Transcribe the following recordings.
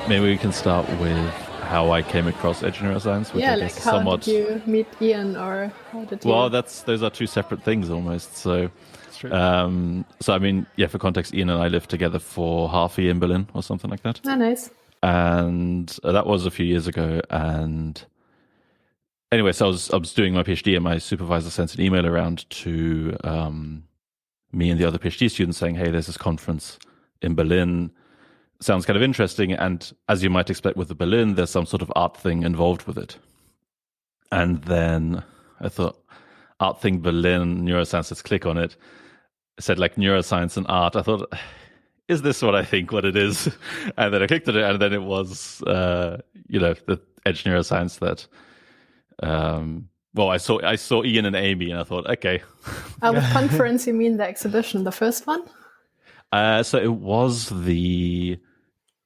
maybe we can start with how I came across edge neuroscience, which I guess is how somewhat. did you meet Ian, or how did you? Well, those are two separate things almost. So, true. For context, Ian and I lived together for half a year in Berlin or something like that. Oh, nice. And that was a few years ago. And anyway, so I was doing my PhD, and my supervisor sent an email around to me and the other PhD students saying, "Hey, there's this conference in Berlin. Sounds kind of interesting." And as you might expect with the Berlin, there's some sort of art thing involved with it. And then I thought, art thing Berlin, neuroscience, let's click on it. It said like neuroscience and art. I thought, is this what I think what it is? And then I clicked on it, and then it was, the edge neuroscience that, I saw Ian and Amy, and I thought, okay. With conference, you mean the exhibition, the first one? So it was the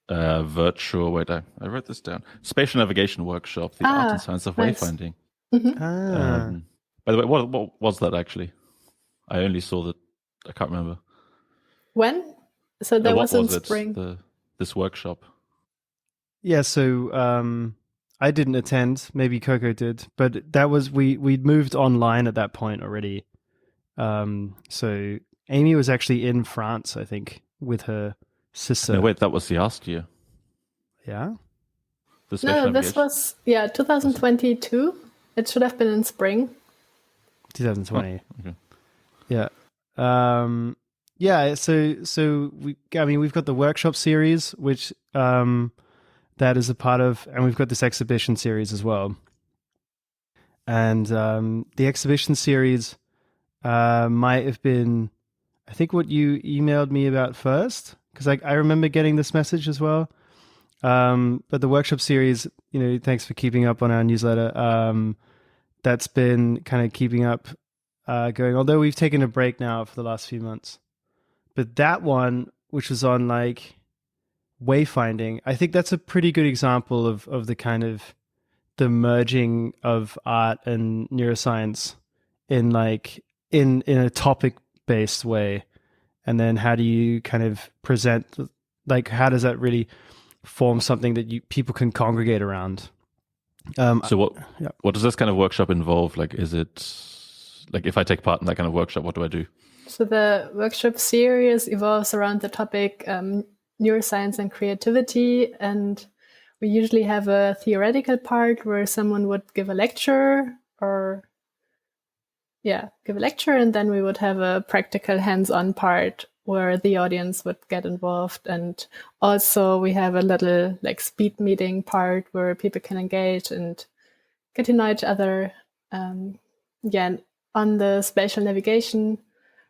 virtual, I wrote this down, spatial navigation workshop, the art and science of wayfinding. Mm-hmm. By the way, what was that actually? I only saw that, I can't remember. When? So that was in spring. This workshop. Yeah, so I didn't attend, maybe Coco did, but that was, we'd moved online at that point already. So Amy was actually in France, I think, with her sister. No, wait, that was last year. Yeah? No, this was, 2022. It should have been in spring. 2020. Oh, okay. Yeah. So we've got the workshop series, which that is a part of, and we've got this exhibition series as well. And the exhibition series might have been, I think, what you emailed me about first, because I remember getting this message as well. But the workshop series, thanks for keeping up on our newsletter. That's been kind of keeping up, going, although we've taken a break now for the last few months. But that one, which was on like wayfinding, I think that's a pretty good example of the kind of the merging of art and neuroscience in a topic based way. And then how do you kind of present, like, how does that really form something that people can congregate around? So what does this kind of workshop involve? Like, is it like, if I take part in that kind of workshop, what do I do? So the workshop series evolves around the topic neuroscience and creativity, and we usually have a theoretical part where someone would give a lecture, and then we would have a practical hands-on part where the audience would get involved. And also we have a little like speed meeting part where people can engage and get to know each other. On the spatial navigation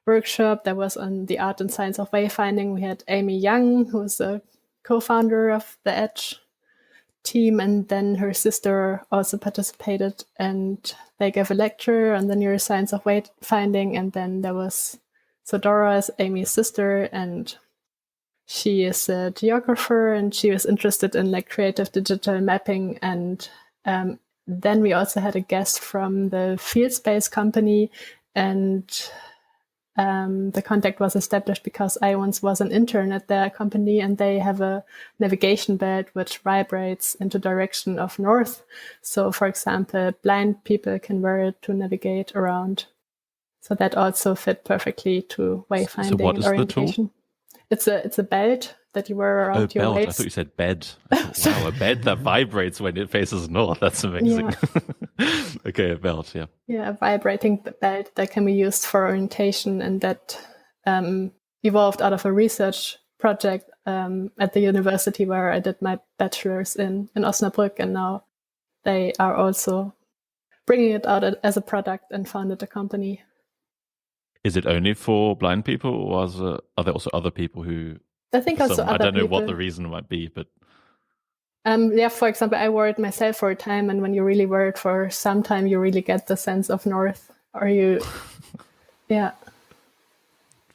workshop that was on the art and science of wayfinding, we had Amy Young, who's a co-founder of the Edge team, and then her sister also participated, and they gave a lecture on the neuroscience of wayfinding. And then there was Dora is Amy's sister, and she is a geographer, and she was interested in like creative digital mapping. And then we also had a guest from the field space company, and the contact was established because I once was an intern at their company, and they have a navigation belt which vibrates into direction of north. So, for example, blind people can wear it to navigate around. So that also fit perfectly to wayfinding. So what is and orientation. The tool? It's a belt that you wear around your belt. waist. I thought you said bed. Wow, a bed that vibrates when it faces north. That's amazing. Yeah. Okay, a belt, yeah. Yeah, a vibrating belt that can be used for orientation, and that evolved out of a research project at the university where I did my bachelor's in Osnabrück, and now they are also bringing it out as a product and founded a company. Is it only for blind people, or are there also other people who... I think also other people. I don't know what the reason might be, but... for example, I wore it myself for a time, and when you really wear it for some time, you really get the sense of north. Or you... Yeah.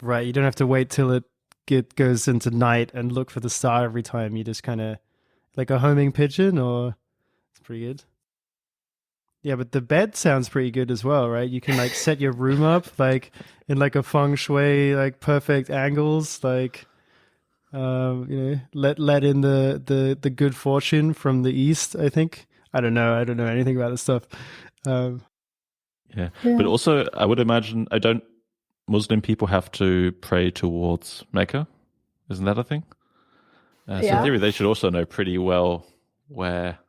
Right, you don't have to wait till it goes into night and look for the star every time. You just kind of... Like a homing pigeon, or... It's pretty good. Yeah, but the bed sounds pretty good as well, right? You can like set your room up like in like a feng shui, like perfect angles, like let in the good fortune from the east. I think I don't know anything about this stuff. Yeah, but also I would imagine Muslim people have to pray towards Mecca, isn't that a thing? So in theory, they should also know pretty well where.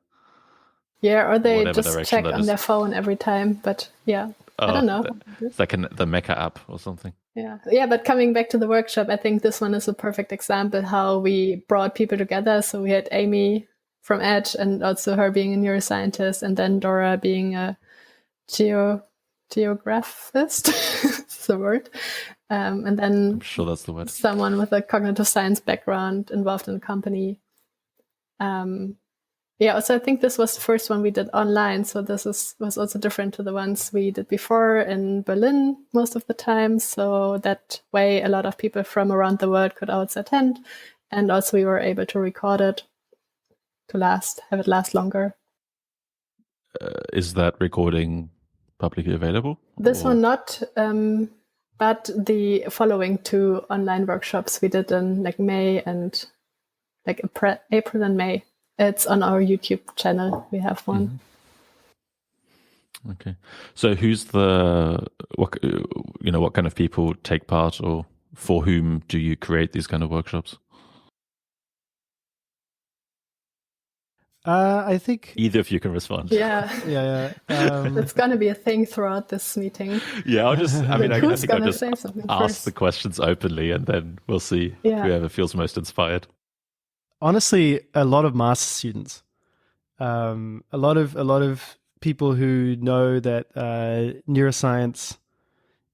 Yeah, or they whatever just check on their phone every time. But I don't know. It's like the Mecca app or something. Yeah. But coming back to the workshop, I think this one is a perfect example how we brought people together. So we had Amy from Edge, and also her being a neuroscientist, and then Dora being a geographist, is the word. And then I'm sure that's the word. Someone with a cognitive science background involved in the company. So I think this was the first one we did online. So this was also different to the ones we did before in Berlin most of the time. So that way a lot of people from around the world could also attend. And also we were able to record it to have it last longer. Is that recording publicly available? This one not, but the following 2 online workshops we did in May and April and May. It's on our YouTube channel. We have one. Mm-hmm. Okay. So who's what kind of people take part, or for whom do you create these kind of workshops? I think either of you can respond. Yeah. It's going to be a thing throughout this meeting. Yeah, I think I'll just ask the questions openly, and then we'll see whoever feels most inspired. Honestly, a lot of master students, a lot of people who know that neuroscience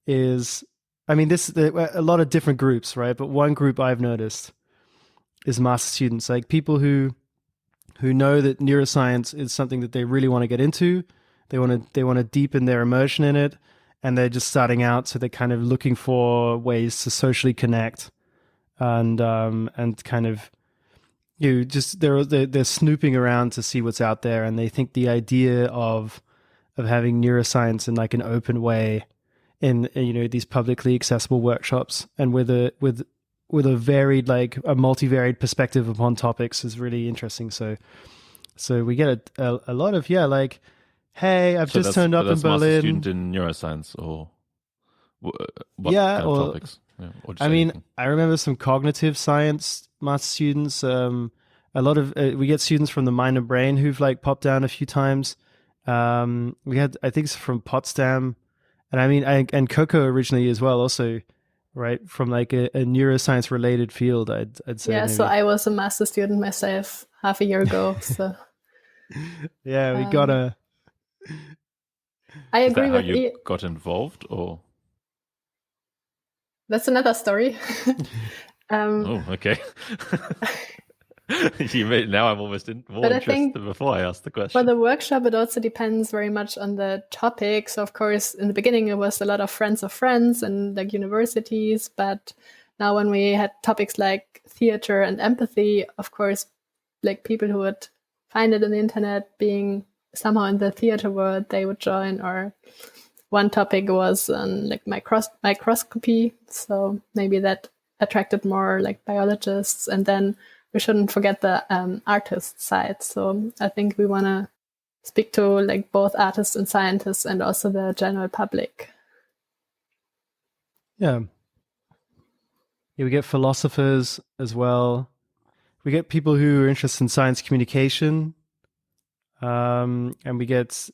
is. I mean, a lot of different groups, right? But one group I've noticed is master students, like people who know that neuroscience is something that they really want to get into. They want to deepen their immersion in it, and they're just starting out, so they're kind of looking for ways to socially connect, and kind of. They're snooping around to see what's out there, and they think the idea of having neuroscience in like an open way in these publicly accessible workshops and with a varied, like a multivariate perspective upon topics is really interesting. So we get a lot of like, hey, I've just turned up in Berlin. Master student in neuroscience or what kind of topics? Yeah, I remember some cognitive science master students. A lot of we get students from the Mind and Brain who've like popped down a few times. We had, I think, from Potsdam, and and Coco originally as well, also, right, from like a neuroscience related field. I'd say. Yeah, maybe. So I was a master student myself half a year ago. So yeah, we gotta. I agree with you got involved, or that's another story. Okay. Now I'm almost more interested before I ask the question. For the workshop, it also depends very much on the topic. So, of course, in the beginning, it was a lot of friends of friends and like universities. But now when we had topics like theater and empathy, of course, like people who would find it on the internet being somehow in the theater world, they would join. Or one topic was like microscopy. So maybe that attracted more like biologists. And then we shouldn't forget the artist side. So I think we want to speak to like both artists and scientists and also the general public. Yeah, we get philosophers as well. We get people who are interested in science communication. And we get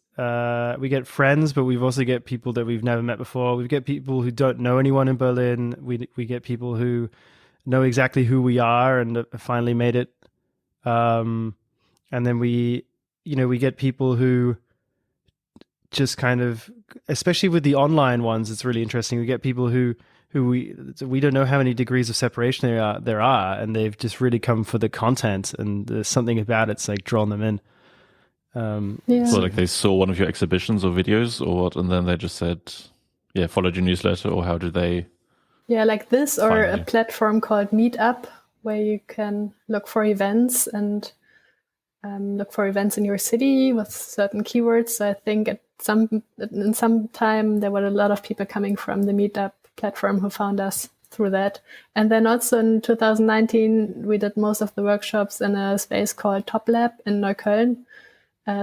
friends, but we've also get people that we've never met before. We get people who don't know anyone in Berlin. We get people who know exactly who we are and finally made it. And then we get people who just kind of, especially with the online ones, it's really interesting. We get people who we don't know how many degrees of separation there are, and they've just really come for the content, and there's something about it's like drawn them in. So like they saw one of your exhibitions or videos or what, and then they just said, followed your newsletter, or how did they? Yeah, like this, or a platform called Meetup, where you can look for events and look for events in your city with certain keywords. So I think in some time there were a lot of people coming from the Meetup platform who found us. through that. And then also in 2019, we did most of the workshops in a space called Top Lab in Neukölln.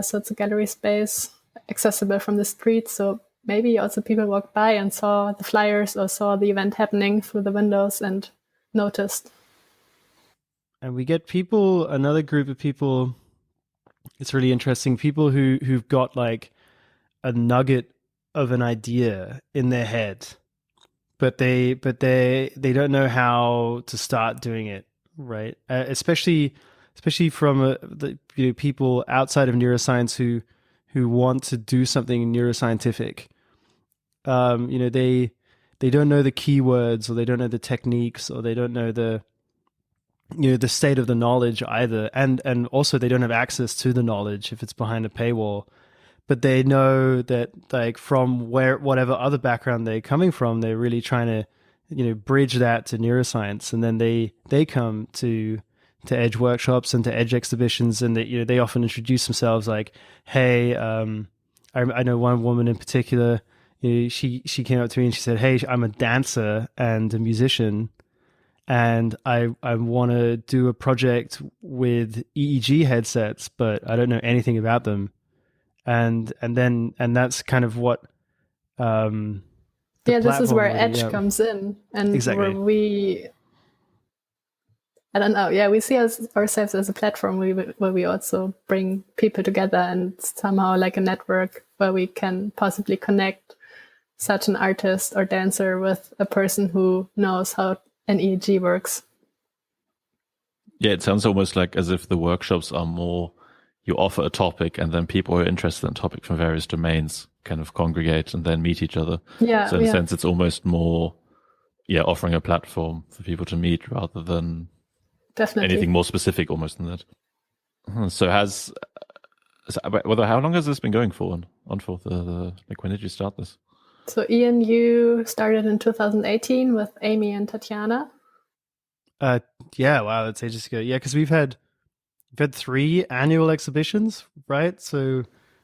So it's a gallery space accessible from the street. So maybe also people walked by and saw the flyers or saw the event happening through the windows and noticed. And we get people, another group of people, it's really interesting, people who've got like a nugget of an idea in their head, but they don't know how to start doing it, right? Especially from people outside of neuroscience who want to do something neuroscientific. They don't know the keywords, or they don't know the techniques, or they don't know the state of the knowledge either, and also they don't have access to the knowledge if it's behind a paywall. But they know that, like, from whatever other background they're coming from, they're really trying to bridge that to neuroscience, and then they come to Edge workshops and to Edge exhibitions, and they often introduce themselves like, hey, I know one woman in particular, she came up to me and she said, hey, I'm a dancer and a musician, and I want to do a project with EEG headsets, but I don't know anything about them. And that's kind of what this is where Edge comes in, and exactly. where I don't know. Yeah, we see ourselves as a platform where we also bring people together, and somehow like a network where we can possibly connect such an artist or dancer with a person who knows how an EEG works. Yeah, it sounds almost like as if the workshops are more, you offer a topic and then people who are interested in the topic from various domains kind of congregate and then meet each other. Yeah. So in a sense, it's almost more, offering a platform for people to meet rather than definitely anything more specific almost than that. So how long has this been going for? Like, when did you start this? So Ian, you started in 2018 with Amy and Tatiana. Yeah, wow, that's ages ago. Yeah, because we've had 3 annual exhibitions, right? So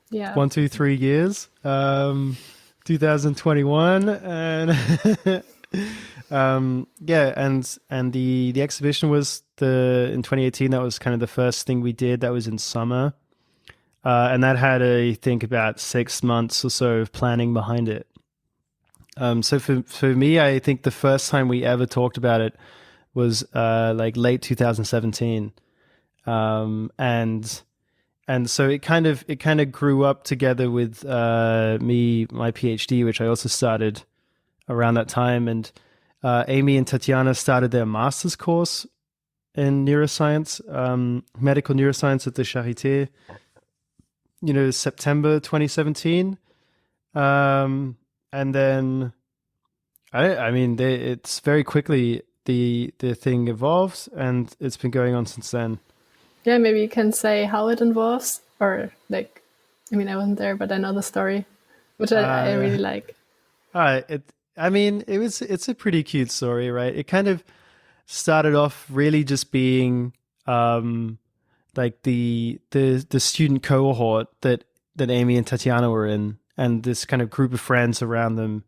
1, 2, 3 years. 2021 and and the exhibition was in 2018. That was kind of the first thing we did. That was in summer, and that had I think about 6 months or so of planning behind it. So for me, I think the first time we ever talked about it was like late 2017. And so it kind of grew up together with me, my PhD, which I also started around that time. And Amy and Tatiana started their master's course in neuroscience, medical neuroscience at the Charité, September 2017. And then, it's very quickly the thing evolved, and it's been going on since then. Yeah, maybe you can say how it involves, or I wasn't there, but I know the story, which I really like. It's a pretty cute story, right? It kind of started off really just being like the student cohort that Amy and Tatiana were in, and this kind of group of friends around them.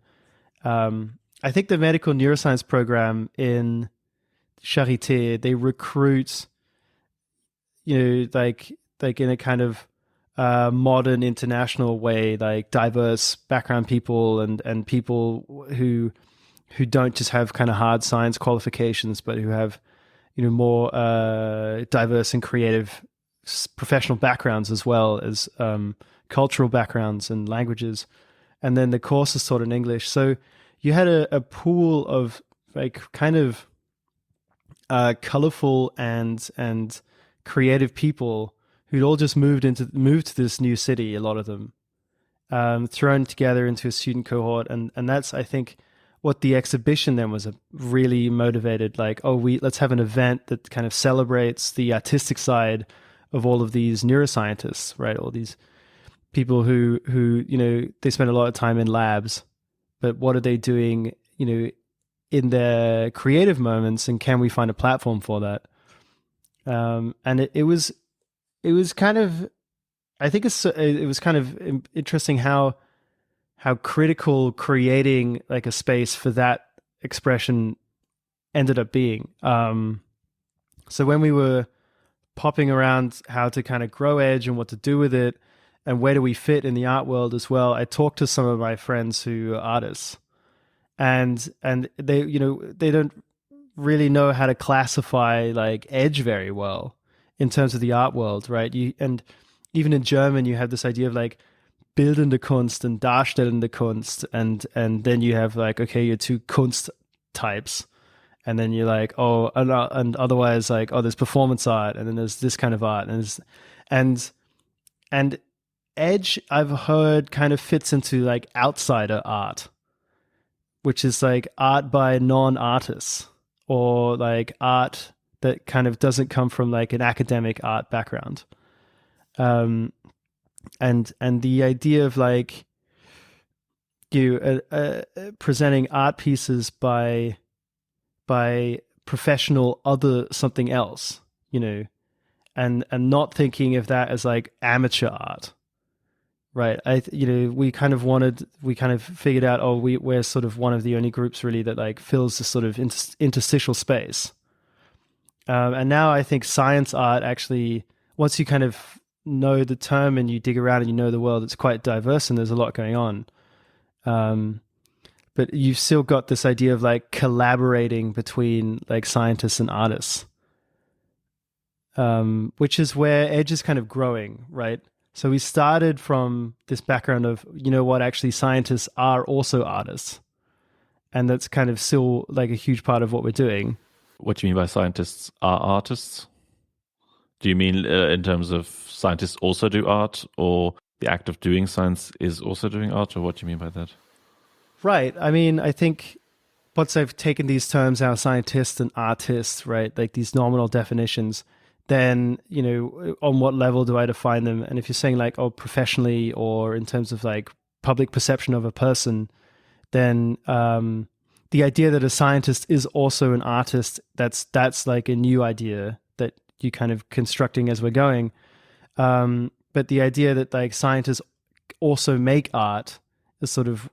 I think the medical neuroscience program in Charité, they recruit, like in a kind of modern international way, like diverse background people and people who don't just have kind of hard science qualifications, but who have, more diverse and creative professional backgrounds, as well as cultural backgrounds and languages. And then the course is taught in English. So you had a pool of like kind of colorful and creative people who'd all just moved to this new city, a lot of them, thrown together into a student cohort. And that's, I think, what the exhibition then was really motivated, like, let's have an event that kind of celebrates the artistic side of all of these neuroscientists, right? All these people who they spend a lot of time in labs, but what are they doing, in their creative moments, and can we find a platform for that? And it was kind of, I think it was kind of interesting how critical creating like a space for that expression ended up being. So when we were popping around how to kind of grow Edge and what to do with it and where do we fit in the art world as well, I talked to some of my friends who are artists, and they, you know, they don't really know how to classify like Edge very well in terms of the art world, right? And even in German, you have this idea of like bildende Kunst and darstellende Kunst, and then you have like, okay, your two Kunst types, and then you're like, oh, and otherwise like, oh, there's performance art, and then there's this kind of art, and Edge, I've heard, kind of fits into like outsider art, which is like art by non-artists, or like art that kind of doesn't come from like an academic art background. And the idea of like you presenting art pieces by professional other something else, you know, and not thinking of that as like amateur art, right? We kind of figured out, oh, we're sort of one of the only groups really that like fills this sort of interstitial space. And now I think science art actually, once you kind of know the term and you dig around and you know the world, it's quite diverse and there's a lot going on. But you've still got this idea of like collaborating between like scientists and artists, which is where Edge is kind of growing, right? So we started from this background of, you know what, actually scientists are also artists. And that's kind of still like a huge part of what we're doing. What do you mean by scientists are artists? Do you mean in terms of scientists also do art, or the act of doing science is also doing art, or what do you mean by that? Right. I mean, I think once I've taken these terms out, scientist and artist, right, like these nominal definitions, then, you know, on what level do I define them? And if you're saying like, oh, professionally or in terms of like public perception of a person, then the idea that a scientist is also an artist, that's like a new idea that you kind of constructing as we're going. But the idea that like scientists also make art is sort of,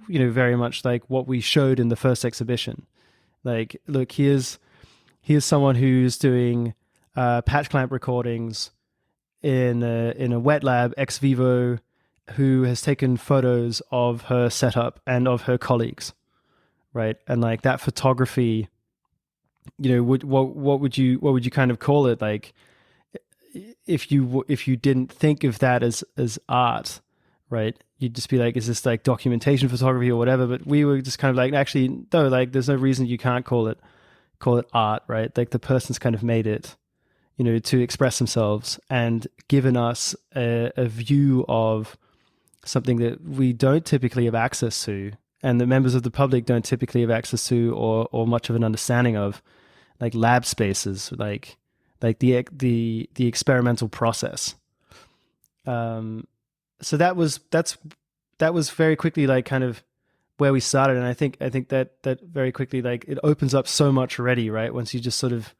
you know, very much like what we showed in the first exhibition. Like, look, here's someone who's doing patch clamp recordings in a wet lab ex vivo, who has taken photos of her setup and of her colleagues, right? And like that photography, you know, what would you kind of call it? Like, if you didn't think of that as art, right? You'd just be like, is this like documentation photography or whatever? But we were just kind of like, actually, no, like there's no reason you can't call it art, right? Like the person's kind of made it, you know, to express themselves and given us a view of something that we don't typically have access to, and the members of the public don't typically have access to or much of an understanding of, like lab spaces, like the experimental process. So that was very quickly like kind of where we started, and I think that very quickly like it opens up so much already, right? Once you just sort of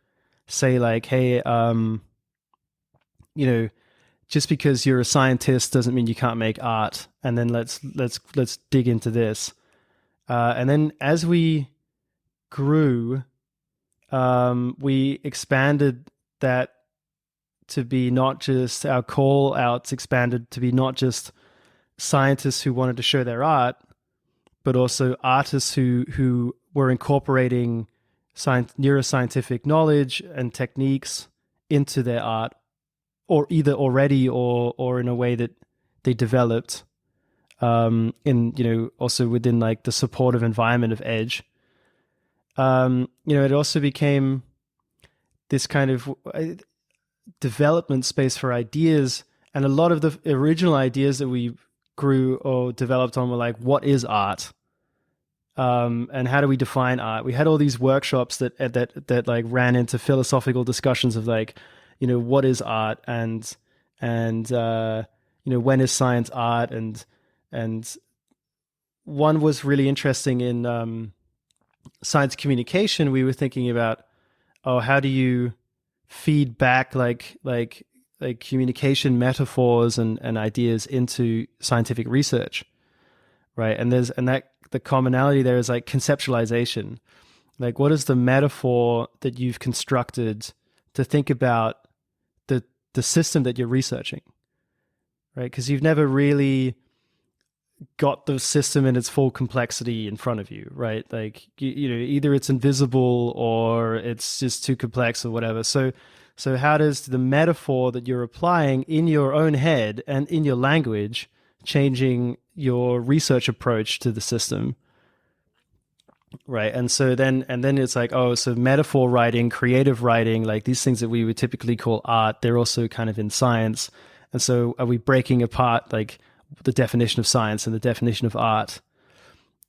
say like, hey, you know, just because you're a scientist doesn't mean you can't make art, and then let's dig into this. And then as we grew, we expanded that to be not just, our call outs expanded to be not just scientists who wanted to show their art, but also artists who were incorporating neuroscientific knowledge and techniques into their art, or either already or in a way that they developed, in, you know, also within like the supportive environment of Edge. You know, it also became this kind of development space for ideas, and a lot of the original ideas that we grew or developed on were like, what is art? And how do we define art? We had all these workshops that like ran into philosophical discussions of like, you know, what is art, and you know, when is science art? And one was really interesting in science communication. We were thinking about, oh, how do you feed back like communication metaphors and ideas into scientific research, right? And the commonality there is like conceptualization, Like, what is the metaphor that you've constructed to think about the system that you're researching, right? Because you've never really got the system in its full complexity in front of you, right? Like, you know, either it's invisible or it's just too complex or whatever. So how does the metaphor that you're applying in your own head and in your language changing your research approach to the system? Right. And then it's like, oh, so metaphor writing, creative writing, like these things that we would typically call art, they're also kind of in science. And so are we breaking apart like the definition of science and the definition of art?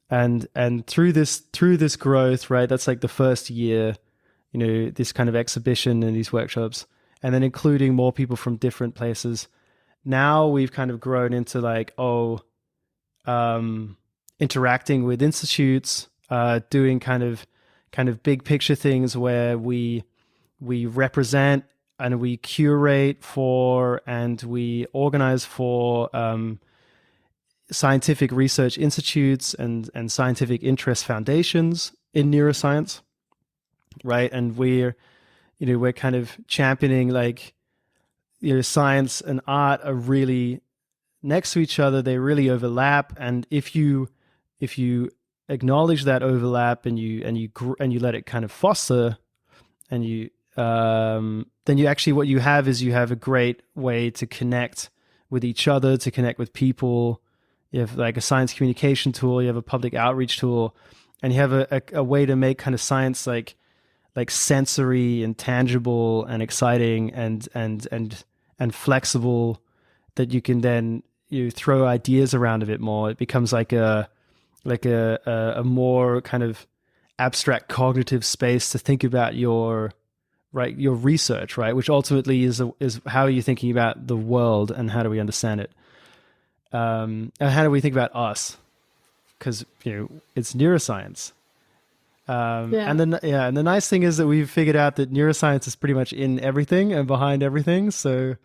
And through this growth, right, that's like the first year, you know, this kind of exhibition and these workshops, and then including more people from different places. Now we've kind of grown into like, interacting with institutes, doing kind of big picture things where we represent and we curate for and we organize for scientific research institutes and scientific interest foundations in neuroscience, right? And we're kind of championing like, you know, science and art are really next to each other. They really overlap, and if you acknowledge that overlap and you let it kind of foster, and you then you actually, what you have is you have a great way to connect with each other, to connect with people. You have like a science communication tool, you have a public outreach tool, and you have a way to make kind of science like sensory and tangible and exciting and flexible, that you can then throw ideas around a bit more. It becomes like a more kind of abstract cognitive space to think about your research, right? Which ultimately is how are you thinking about the world and how do we understand it? And how do we think about us? Because it's neuroscience. And the nice thing is that we've figured out that neuroscience is pretty much in everything and behind everything. So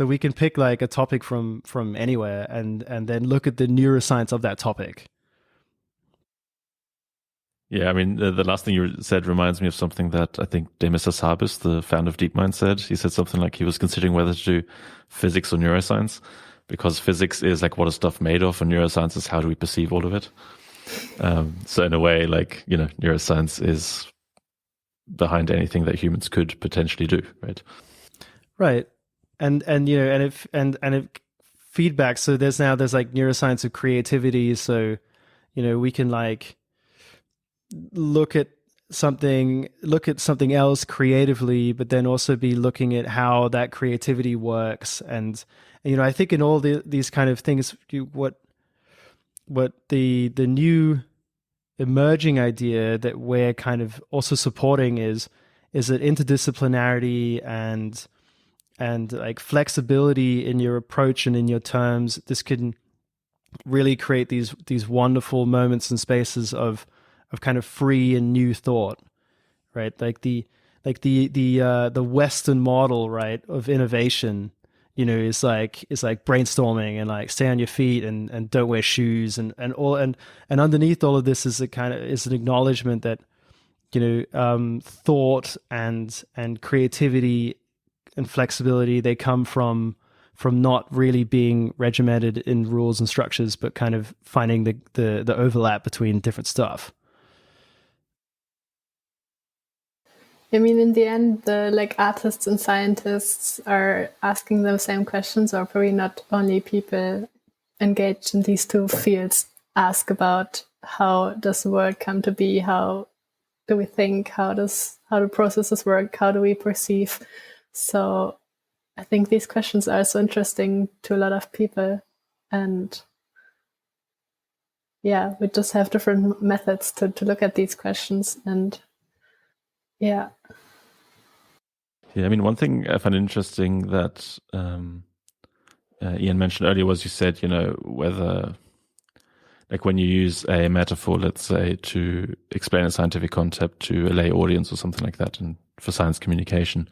we can pick like a topic from anywhere and then look at the neuroscience of that topic. Yeah, I mean, the last thing you said reminds me of something that I think Demis Hassabis, the founder of DeepMind, said. He said something like he was considering whether to do physics or neuroscience, because physics is like what is stuff made of, and neuroscience is how do we perceive all of it. So in a way, like, neuroscience is behind anything that humans could potentially do, right? Right. And it feedback. So there's like neuroscience of creativity. So, we can like look at something else creatively, but then also be looking at how that creativity works. And I think in all these kind of things, what the new emerging idea that we're kind of also supporting is that interdisciplinarity and like flexibility in your approach and in your terms, this can really create these wonderful moments and spaces of kind of free and new thought, right? Like the Western model, right, of innovation, is like brainstorming and like stay on your feet and don't wear shoes and underneath all of this is an acknowledgement that thought and creativity and flexibility, they come from not really being regimented in rules and structures, but kind of finding the overlap between different stuff. I mean, in the end, the like artists and scientists are asking the same questions, or probably not only people engaged in these two fields ask about how does the world come to be, how do we think, how do processes work, how do we perceive. So I think these questions are so interesting to a lot of people, and we just have different methods to look at these questions. And yeah, I mean, one thing I find interesting that Ian mentioned earlier was, you said, whether, like, when you use a metaphor, let's say, to explain a scientific concept to a lay audience or something like that, and for science communication,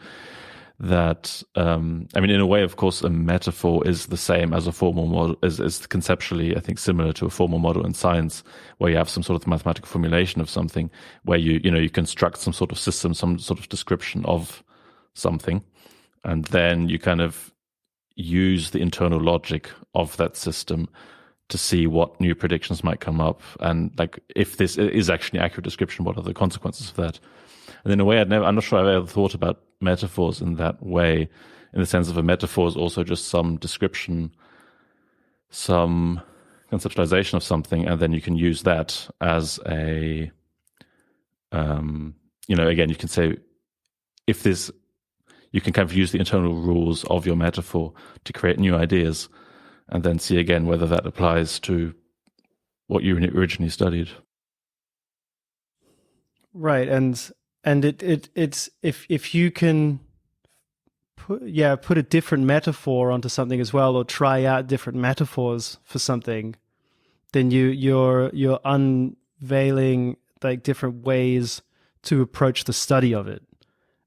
that, I mean, in a way, of course, a metaphor is the same as a formal model, is conceptually, I think, similar to a formal model in science, where you have some sort of mathematical formulation of something, where you construct some sort of system, some sort of description of something, and then you kind of use the internal logic of that system to see what new predictions might come up, and like if this is actually an accurate description, what are the consequences of that? And in a way, I'm not sure I've ever thought about metaphors in that way, in the sense of a metaphor is also just some description, some conceptualization of something, and then you can use that as a, again, you can say, if this, you can kind of use the internal rules of your metaphor to create new ideas, and then see again whether that applies to what you originally studied. Right, and it's if you can put a different metaphor onto something as well, or try out different metaphors for something, then you're unveiling like different ways to approach the study of it.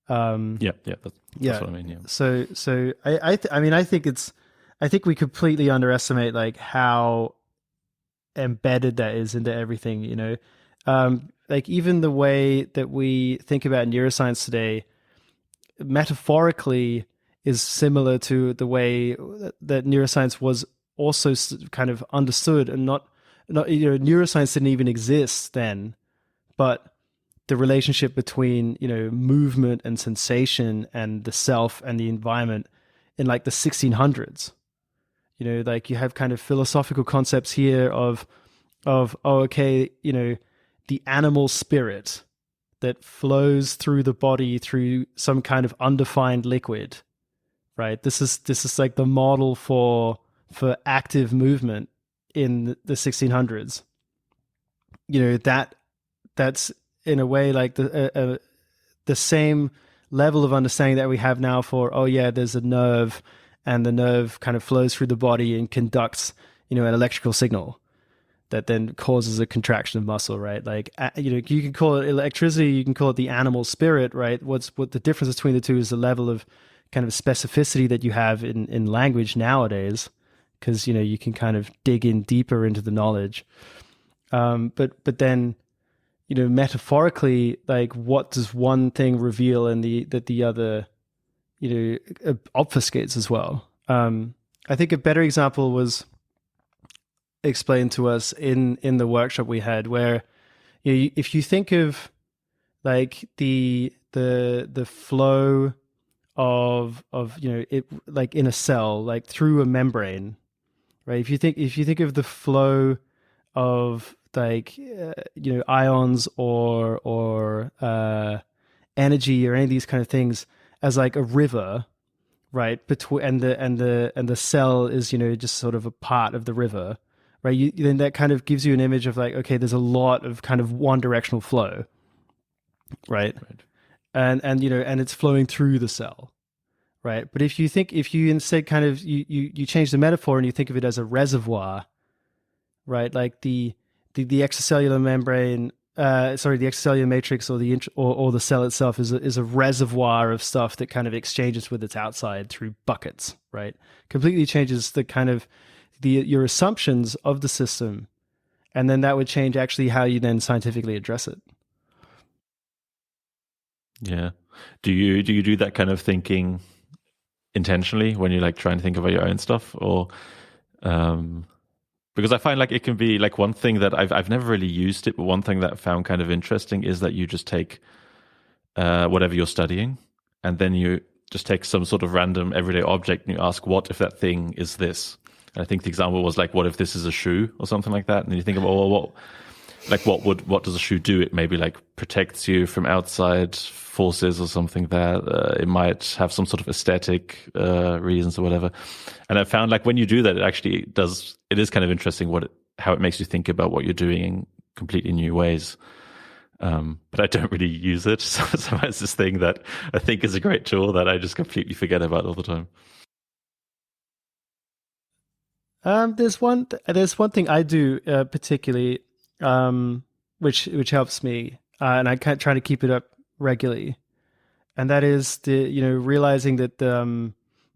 That's what I mean. Yeah. So I think we completely underestimate like how embedded that is into everything. Like even the way that we think about neuroscience today, metaphorically, is similar to the way that neuroscience was also kind of understood, and not neuroscience didn't even exist then, but the relationship between movement and sensation and the self and the environment in like the 1600s. Like you have kind of philosophical concepts here of the animal spirit that flows through the body through some kind of undefined liquid, right? This is like the model for active movement in the 1600s. That's in a way like the same level of understanding that we have now for, there's a nerve, and the nerve kind of flows through the body and conducts, an electrical signal that then causes a contraction of muscle, right? Like, you can call it electricity, you can call it the animal spirit, right? What the difference between the two is the level of kind of specificity that you have in language nowadays, because, you can kind of dig in deeper into the knowledge. But then, metaphorically, like what does one thing reveal and that the other, obfuscates as well. I think a better example was explained to us in the workshop we had, where if you think of like the flow of it, like in a cell, like through a membrane, right? If you think of the flow of like ions or energy or any of these kind of things as like a river, right? Between and the cell is just sort of a part of the river, right? Then that kind of gives you an image of like, okay, there's a lot of kind of one directional flow, right? And it's flowing through the cell, right? But if you instead kind of you change the metaphor and you think of it as a reservoir, right? Like the extracellular membrane, the extracellular matrix or the cell itself is a reservoir of stuff that kind of exchanges with its outside through buckets, right? Completely changes the kind of your assumptions of the system, and then that would change actually how you then scientifically address it. Yeah. Do you do that kind of thinking intentionally when you like try and think about your own stuff, or because I find like it can be like one thing that I've never really used it, but one thing that I found kind of interesting is that you just take whatever you're studying, and then you just take some sort of random everyday object and you ask, what if that thing is this? And I think the example was like, what if this is a shoe or something like that? And you think about, what does a shoe do? It maybe like protects you from outside forces or something there. It might have some sort of aesthetic reasons or whatever. And I found like when you do that, it is kind of interesting how it makes you think about what you're doing in completely new ways. But I don't really use it. So it's this thing that I think is a great tool that I just completely forget about all the time. There's one thing I do particularly, which helps me, and I try to keep it up regularly. and that is realizing that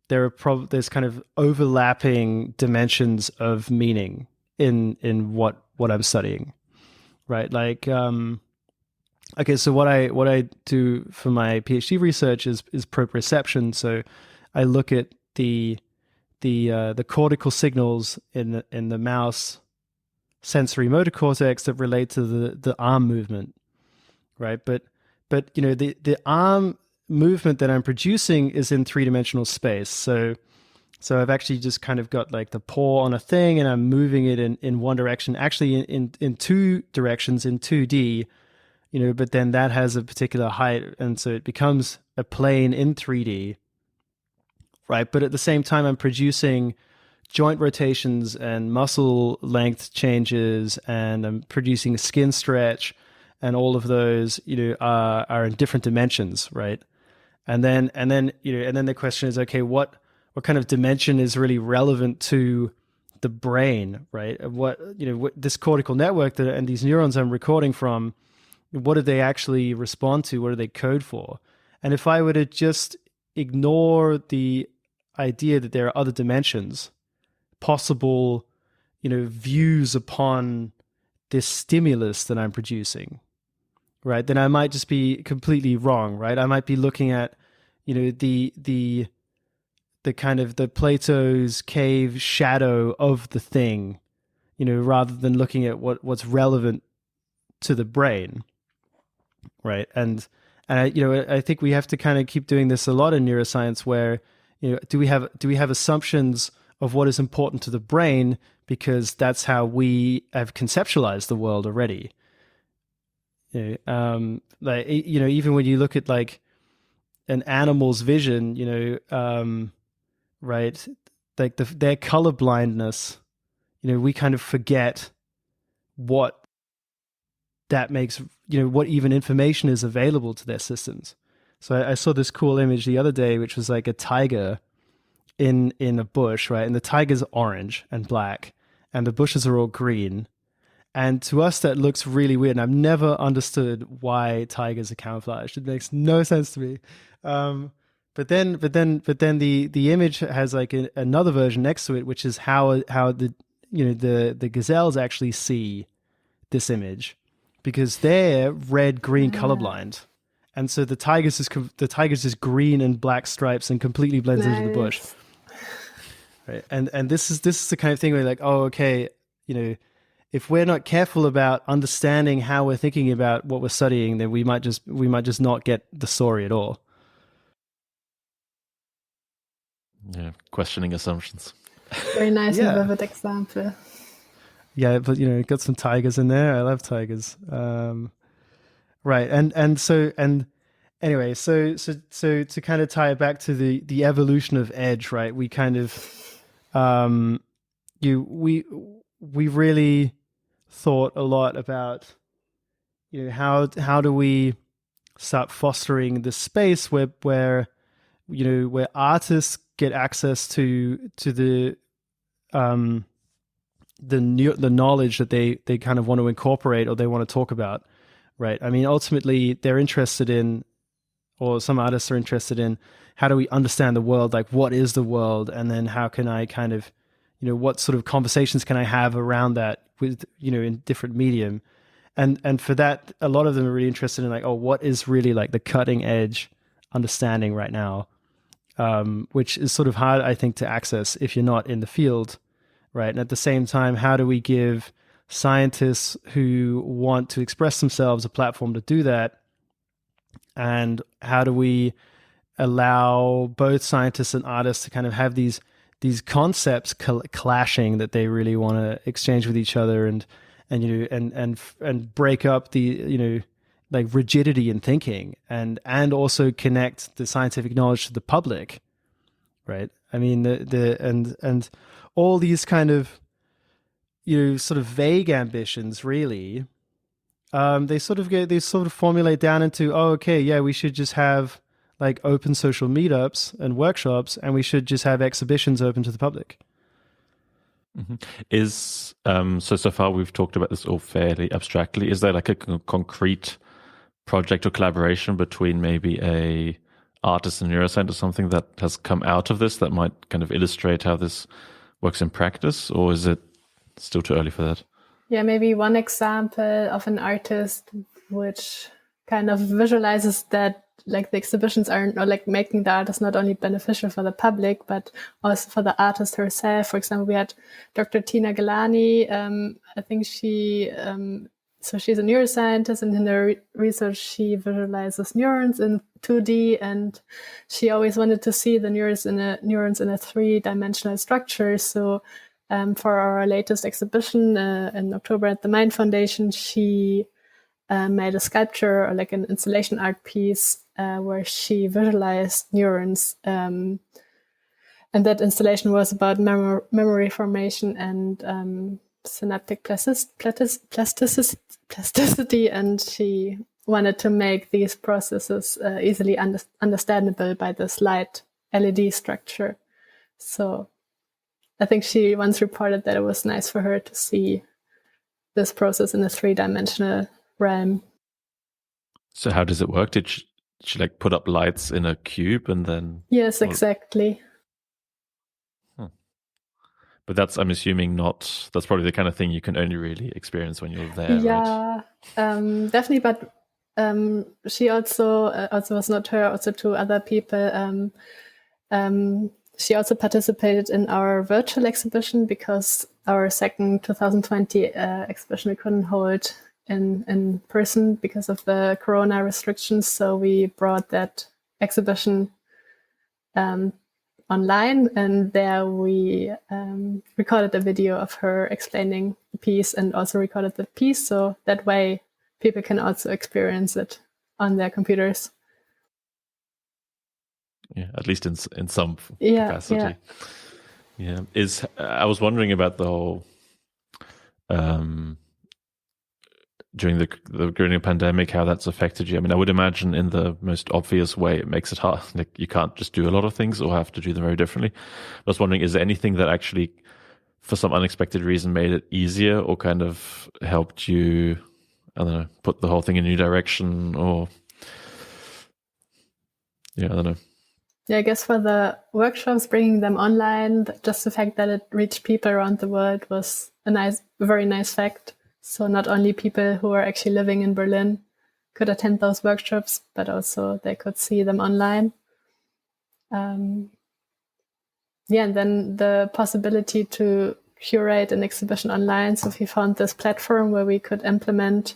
there's kind of overlapping dimensions of meaning in what I'm studying, right? Like, okay, so what I do for my PhD research is proprioception. So I look at the cortical signals in the mouse sensory motor cortex that relate to the arm movement, right? But the arm movement that I'm producing is in three-dimensional space. So I've actually just kind of got like the paw on a thing, and I'm moving it in one direction, actually in two directions in 2D, but then that has a particular height, and so it becomes a plane in 3D, right? But at the same time, I'm producing joint rotations and muscle length changes, and I'm producing skin stretch, and all of those, are in different dimensions, right? And then the question is, okay, what kind of dimension is really relevant to the brain, right? What this cortical network and these neurons I'm recording from, what do they actually respond to? What do they code for? And if I were to just ignore the idea that there are other dimensions, possible, views upon this stimulus that I'm producing, right, then I might just be completely wrong, right? I might be looking at, the kind of the Plato's cave shadow of the thing, rather than looking at what's relevant to the brain, right? And I think we have to kind of keep doing this a lot in neuroscience, where do we have assumptions of what is important to the brain because that's how we have conceptualized the world already. Even when you look at like an animal's vision, right, like their color blindness, we kind of forget what that makes, what even information is available to their systems. So I saw this cool image the other day, which was like a tiger in a bush, right? And the tiger's orange and black, and the bushes are all green. And to us, that looks really weird. And I've never understood why tigers are camouflaged. It makes no sense to me. But then the image has like another version next to it, which is how the gazelles actually see this image, because they're red-green colorblind, and so the tiger's is green and black stripes and completely blends into the bush. Right, and this is the kind of thing where like, oh, okay, if we're not careful about understanding how we're thinking about what we're studying, then we might just not get the story at all. Yeah, questioning assumptions. Very nice and vivid example. Yeah, but got some tigers in there. I love tigers. Right, and anyway, so to kind of tie it back to the evolution of edge, right? We kind of we really thought a lot about how do we start fostering the space where artists get access to the knowledge that they kind of want to incorporate or they want to talk about, right? I mean, ultimately they're interested in, or some artists are interested in, how do we understand the world? Like, what is the world? And then how can I kind of, what sort of conversations can I have around that with, in different medium? And for that, a lot of them are really interested in like, oh, what is really like the cutting edge understanding right now? Which is sort of hard, I think, to access if you're not in the field, right? And at the same time, how do we give scientists who want to express themselves a platform to do that? And how do we allow both scientists and artists to kind of have these concepts clashing that they really want to exchange with each other and break up the like rigidity in thinking and also connect the scientific knowledge to the public, right? I mean and all these kind of sort of vague ambitions really, they sort of formulate down into, oh, okay, yeah, we should just have like open social meetups and workshops, and we should just have exhibitions open to the public. Mm-hmm. Is so far we've talked about this all fairly abstractly. Is there like a concrete project or collaboration between maybe a artists and neuroscientists something that has come out of this that might kind of illustrate how this works in practice, or is it still too early for that? Yeah, maybe one example of an artist which kind of visualizes that like the exhibitions are, or like making the artist not only beneficial for the public, but also for the artist herself. For example, we had Dr. Tina Galani. I think so she's a neuroscientist, and in her research, she visualizes neurons in 2D, and she always wanted to see the neurons in a 3-dimensional structure. So for our latest exhibition in October at the Mind Foundation, she made a sculpture or like an installation art piece where she visualized neurons. And that installation was about memory formation and synaptic plasticity. And she wanted to make these processes easily understandable by this light LED structure. So I think she once reported that it was nice for her to see this process in a 3-dimensional realm. So how does it work? Did she like put up lights in a cube and then? Yes, exactly. But that's, I'm assuming, that's probably the kind of thing you can only really experience when you're there, right? Definitely. But she also was not her, also two other people. She also participated in our virtual exhibition because our second 2020 exhibition we couldn't hold in person because of the corona restrictions. So we brought that exhibition online, and there we recorded a video of her explaining the piece and also recorded the piece. So that way people can also experience it on their computers. Yeah, at least in some capacity. Yeah. I was wondering about the whole during the pandemic, how that's affected you. I mean, I would imagine in the most obvious way, it makes it hard. Like you can't just do a lot of things or have to do them very differently. I was wondering, is there anything that actually, for some unexpected reason, made it easier or kind of helped you, I don't know, put the whole thing in a new direction, or I don't know. Yeah, I guess for the workshops, bringing them online, just the fact that it reached people around the world was a very nice fact. So not only people who are actually living in Berlin could attend those workshops, but also they could see them online. And then the possibility to curate an exhibition online. So we found this platform where we could implement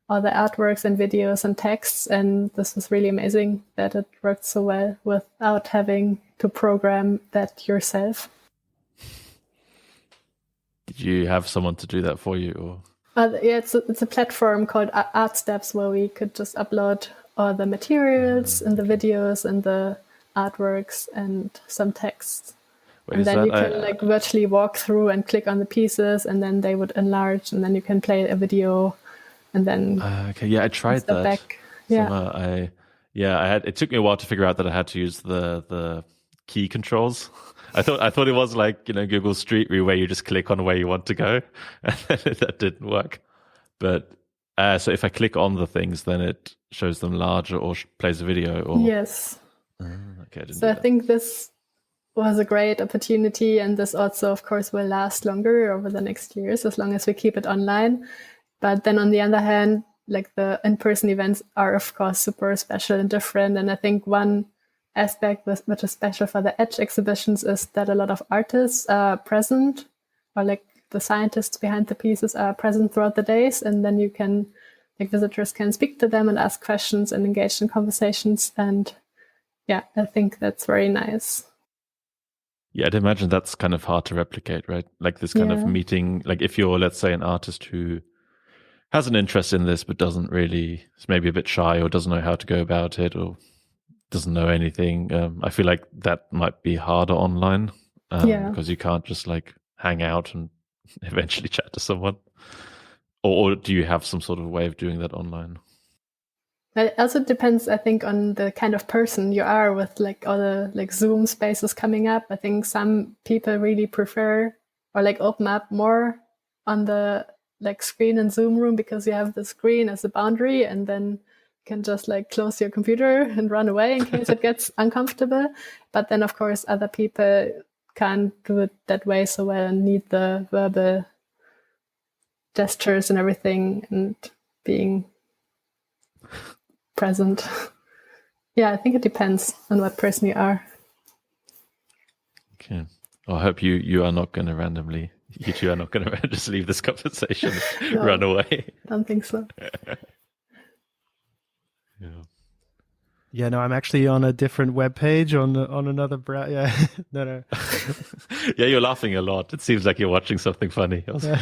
all the artworks and videos and texts, and this was really amazing that it worked so well without having to program that yourself. Did you have someone to do that for you, or? It's a platform called Art Steps where we could just upload all the materials and the videos and the artworks and some texts. And then you can virtually walk through and click on the pieces, and then they would enlarge, and then you can play a video. And then I tried that. Back. Yeah, it took me a while to figure out that I had to use the key controls. I thought it was like Google Street View where you just click on where you want to go, and that didn't work. But so if I click on the things, then it shows them larger or plays a video. Or yes. So I think this was a great opportunity, and this also, of course, will last longer over the next years as long as we keep it online. But then on the other hand, like the in-person events are, of course, super special and different. And I think one aspect which is special for the Edge exhibitions is that a lot of artists are present, or like the scientists behind the pieces are present throughout the days. And then visitors can speak to them and ask questions and engage in conversations. And yeah, I think that's very nice. Yeah, I'd imagine that's kind of hard to replicate, right? Like this kind of meeting, like if you're, let's say, an artist who has an interest in this but doesn't really, is maybe a bit shy or doesn't know how to go about it or doesn't know anything. I feel like that might be harder online because you can't just like hang out and eventually chat to someone. Or do you have some sort of way of doing that online? It also depends, I think, on the kind of person you are with like all the like Zoom spaces coming up. I think some people really prefer or like open up more on the like screen and Zoom room because you have the screen as a boundary, and then can just like close your computer and run away in case it gets uncomfortable. But then, of course, other people can't do it that way so well and need the verbal gestures and everything and being present. Yeah, I think it depends on what person you are. Okay. Well, I hope you are not going to randomly, you two are not going to just leave this conversation, No, run away. Don't think so. Yeah. Yeah, no, I'm actually on a different web page on another browser. Yeah, no. Yeah, you're laughing a lot. It seems like you're watching something funny. Also.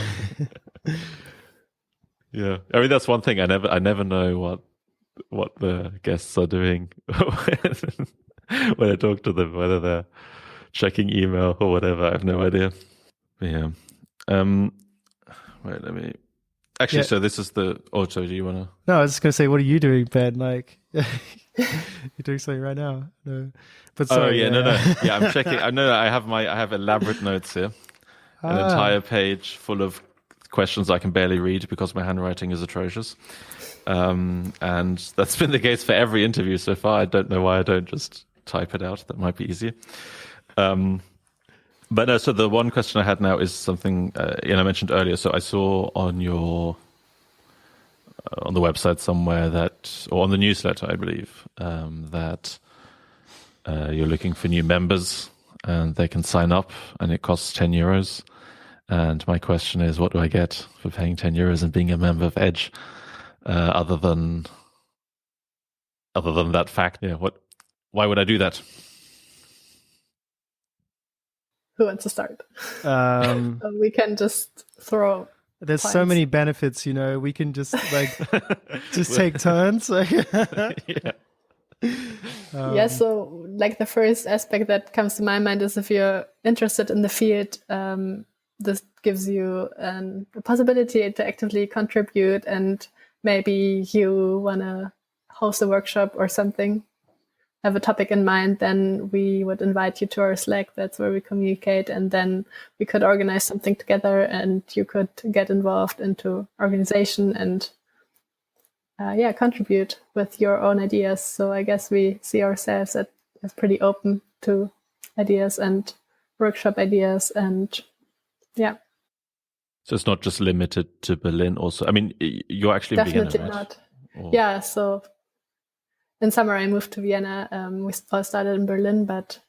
Yeah, I mean that's one thing. I never know what the guests are doing when I talk to them, whether they're checking email or whatever. I have no idea. But yeah. Wait, let me. Actually, Yeah. so this is the. Oh, so do you want to? No, I was just gonna say, what are you doing, Ben? Like, you're doing something right now. No, but sorry. Oh yeah, no. Yeah, I'm checking. I know I have elaborate notes here. An entire page full of questions I can barely read because my handwriting is atrocious. And that's been the case for every interview so far. I don't know why I don't just type it out. That might be easier. But no, so the one question I had now is something I mentioned earlier. So I saw on your on the website somewhere that, or on the newsletter, I believe, that you're looking for new members and they can sign up and it costs €10. And my question is, what do I get for paying €10 and being a member of Edge? Other than that fact, yeah. Why would I do that? Who wants to start? We can just throw. There's so points. many benefits, we can just just take turns. Yeah. Yeah, so like the first aspect that comes to my mind is if you're interested in the field, this gives you a possibility to actively contribute, and maybe you want to host a workshop or something, have a topic in mind, then we would invite you to our Slack. That's where we communicate, and then we could organize something together and you could get involved into organization and contribute with your own ideas. So I guess we see ourselves as pretty open to ideas and workshop ideas, and yeah. So it's not just limited to Berlin also. I mean, you're actually Definitely in Vienna, right? not. Yeah, so in summer I moved to Vienna. We all started in Berlin, but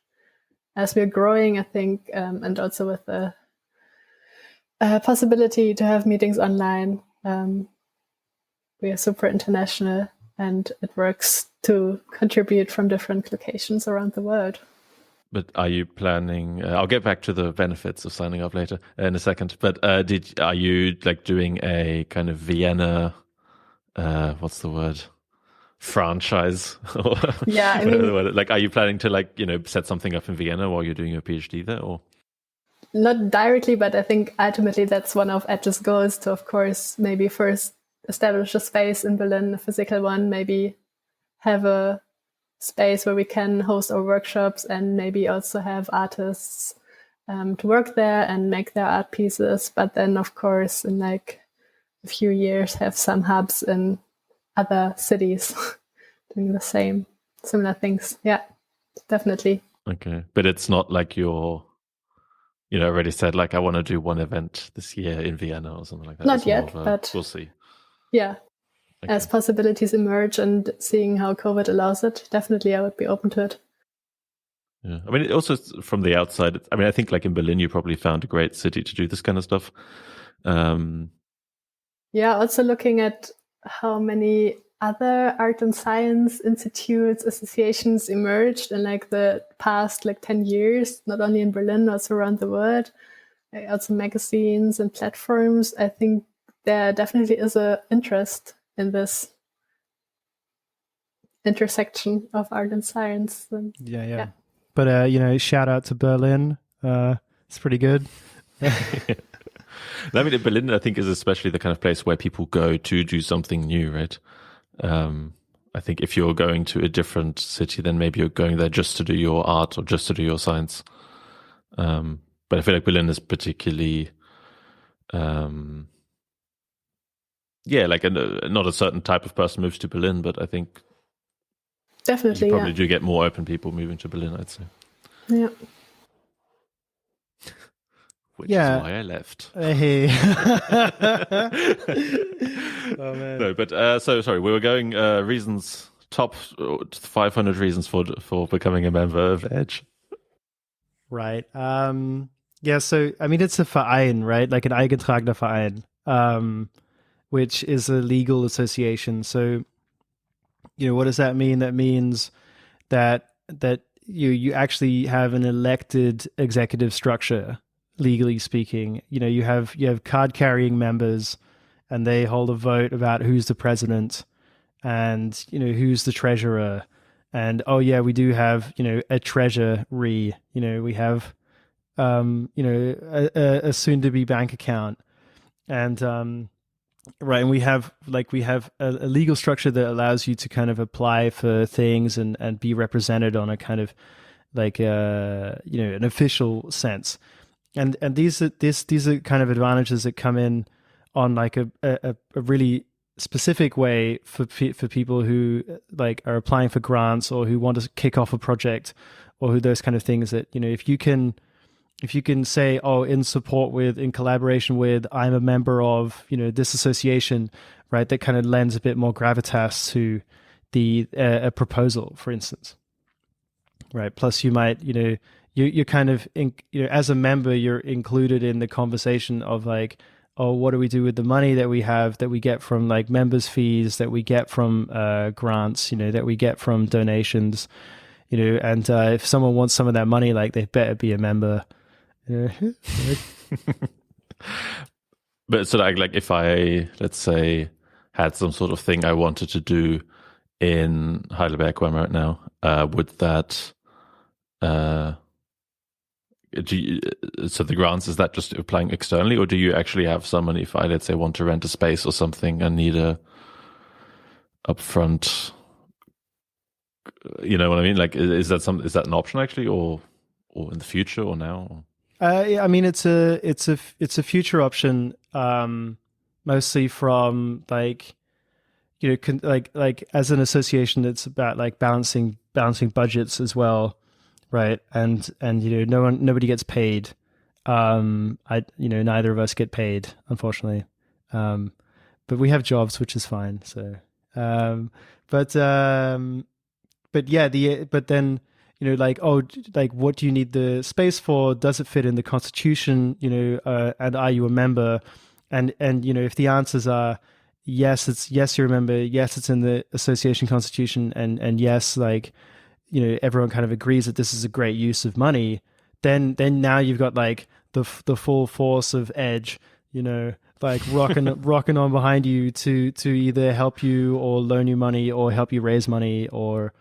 as we're growing, I think, and also with the possibility to have meetings online, we are super international, and it works to contribute from different locations around the world. But are you planning? I'll get back to the benefits of signing up later in a second. But are you like doing a kind of Vienna? What's the word? Franchise? Yeah, I mean, like, are you planning to set something up in Vienna while you're doing your PhD there, or? Not directly, but I think ultimately that's one of Edge's goals to, of course, maybe first establish a space in Berlin, a physical one, maybe have a space where we can host our workshops, and maybe also have artists to work there and make their art pieces. But then, of course, in like a few years, have some hubs in other cities doing the similar things. Yeah, definitely. Okay, but it's not like you're already said like I want to do one event this year in Vienna or something like that. Not yet, but we'll see. Yeah. Okay. As possibilities emerge and seeing how COVID allows it, definitely I would be open to it. Yeah, I mean, also from the outside, I mean, I think like in Berlin, you probably found a great city to do this kind of stuff. Yeah, also looking at how many other art and science institutes, associations emerged in like the past 10 years, not only in Berlin, also around the world, also magazines and platforms. I think there definitely is an interest in this intersection of art and science. And, yeah. But, shout out to Berlin. It's pretty good. I mean, Berlin, I think, is especially the kind of place where people go to do something new, right? I think if you're going to a different city, then maybe you're going there just to do your art or just to do your science. But I feel like Berlin is particularly yeah, like not a certain type of person moves to Berlin, but I think Definitely, you probably do get more open people moving to Berlin, I'd say. Yeah. Which is why I left. Hey. Oh man. No, but so sorry, we were going reasons, top 500 reasons for becoming a member of Edge. Right. Yeah, so I mean it's a Verein, right? Like an eingetragener Verein, which is a legal association. So, what does that mean? That means that you actually have an elected executive structure, legally speaking. You have card carrying members, and they hold a vote about who's the president and who's the treasurer. And we do have a treasury. We have a soon to be bank account, and right, and we have a legal structure that allows you to kind of apply for things and be represented on a kind of like an official sense. And these are kind of advantages that come in on like a really specific way for people who like are applying for grants or who want to kick off a project or who those kind of things that if you can say, in collaboration with, I'm a member of this association, right, that kind of lends a bit more gravitas to the a proposal, for instance, right? Plus you might you're kind of as a member you're included in the conversation of like, what do we do with the money that we get from like members fees, that we get from grants, that we get from donations, and if someone wants some of that money, like they better be a member. But so like if I, let's say, had some sort of thing I wanted to do in Heidelberg where I'm right now, would that so the grants, is that just applying externally, or do you actually have some money if I, let's say, want to rent a space or something and need a upfront, you know what I mean? Like, is that an option actually, or in the future, or now? Yeah, I mean, it's a future option, mostly from like, like as an association, it's about like balancing budgets as well, right? And nobody gets paid. Neither of us get paid, unfortunately, but we have jobs, which is fine. So, but then. What do you need the space for? Does it fit in the constitution? And are you a member? And if the answers are yes, you're a member. Yes, it's in the association constitution, and yes, everyone kind of agrees that this is a great use of money. Then now you've got like the full force of Edge, like rocking on behind you to either help you or loan you money or help you raise money or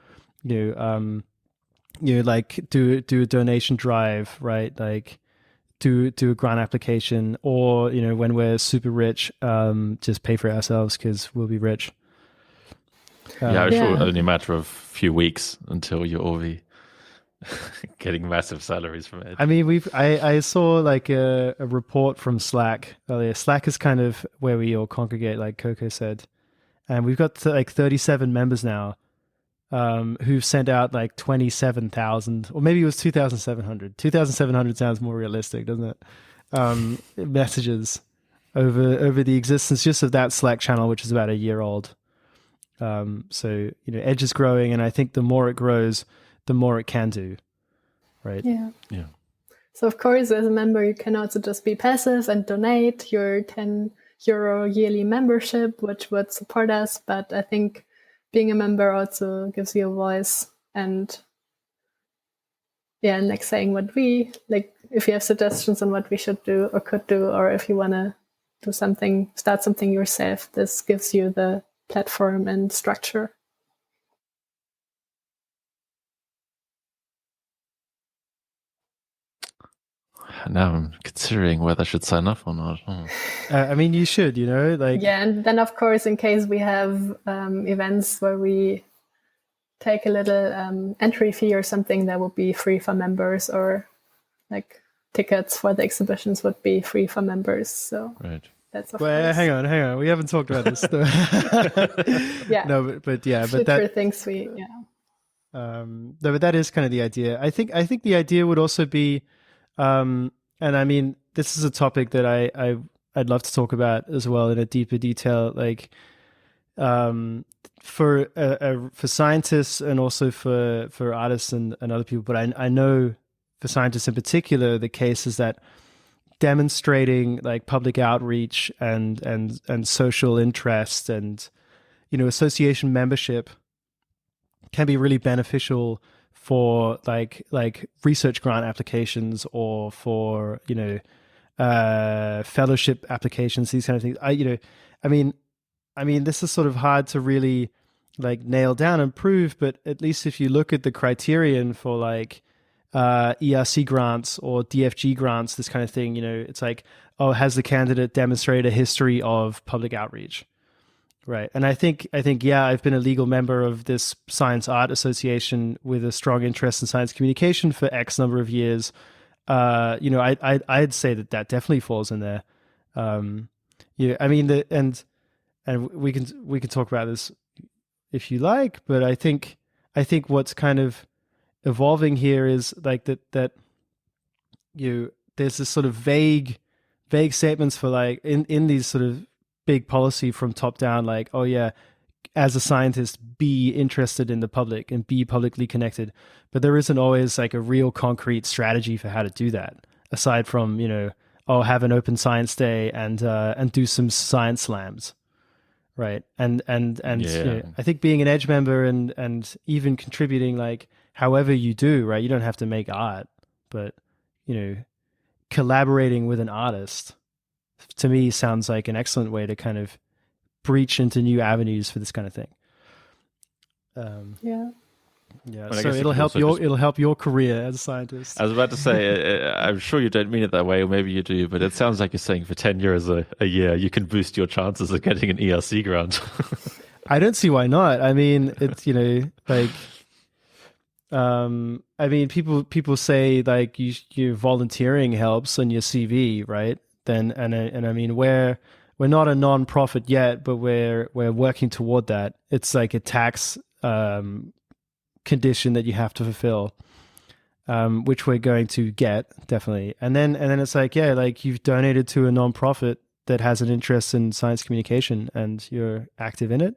like do a donation drive, right? Like do a grant application, or when we're super rich, just pay for it ourselves because we'll be rich. I'm sure only a matter of a few weeks until you'll all be getting massive salaries from it. I mean, I saw like a report from Slack earlier. Slack is kind of where we all congregate, like Coco said, and we've got like 37 members now. Who've sent out like 27,000, or maybe it was 2,700. 2,700 sounds more realistic, doesn't it? Messages over the existence just of that Slack channel, which is about a year old. So Edge is growing, and I think the more it grows, the more it can do, right? Yeah. So of course, as a member, you can also just be passive and donate your €10 yearly membership, which would support us. But I think being a member also gives you a voice, and like saying what we like, if you have suggestions on what we should do or could do, or if you want to do something, start something yourself, this gives you the platform and structure. Now I'm considering whether I should sign up or not. I mean, you should, and then of course, in case we have events where we take a little entry fee or something, that would be free for members, or like tickets for the exhibitions would be free for members. So right. That's of Well, course. hang on. We haven't talked about this. Yeah. No, but Future that things we no, but that is kind of the idea. I think the idea would also be, and I mean, this is a topic that I'd love to talk about as well in a deeper detail, like for scientists and also for artists and other people. But I know for scientists in particular, the case is that demonstrating like public outreach and social interest and association membership can be really beneficial for like research grant applications or for fellowship applications, these kind of things. I mean this is sort of hard to really like nail down and prove, but at least if you look at the criterion for like ERC grants or DFG grants, this kind of thing, it's like, oh, has the candidate demonstrated a history of public outreach? Right. And I think, yeah, I've been a legal member of this Science Art Association with a strong interest in science communication for X number of years. I'd say that definitely falls in there. Yeah, I mean, and we can talk about this if you like, but I think what's kind of evolving here is like that there's this sort of vague statements for like in these sort of big policy from top down, like, oh yeah, as a scientist, be interested in the public and be publicly connected. But there isn't always like a real concrete strategy for how to do that, aside from, have an open science day and do some science slams. Right. And Yeah. I think being an Edge member and even contributing, like, however you do, right, you don't have to make art, but, collaborating with an artist, to me, sounds like an excellent way to kind of breach into new avenues for this kind of thing. Yeah. Well, so it'll help your career as a scientist. I was about to say, I'm sure you don't mean it that way, or maybe you do, but it sounds like you're saying for 10 years a year, you can boost your chances of getting an ERC grant. I don't see why not. I mean, it's, like, I mean, people say like you volunteering helps on your CV, right? Then and I mean, we're not a non-profit yet, but we're working toward that. It's like a tax condition that you have to fulfill, which we're going to get definitely. And then it's like, yeah, like you've donated to a non-profit that has an interest in science communication and you're active in it.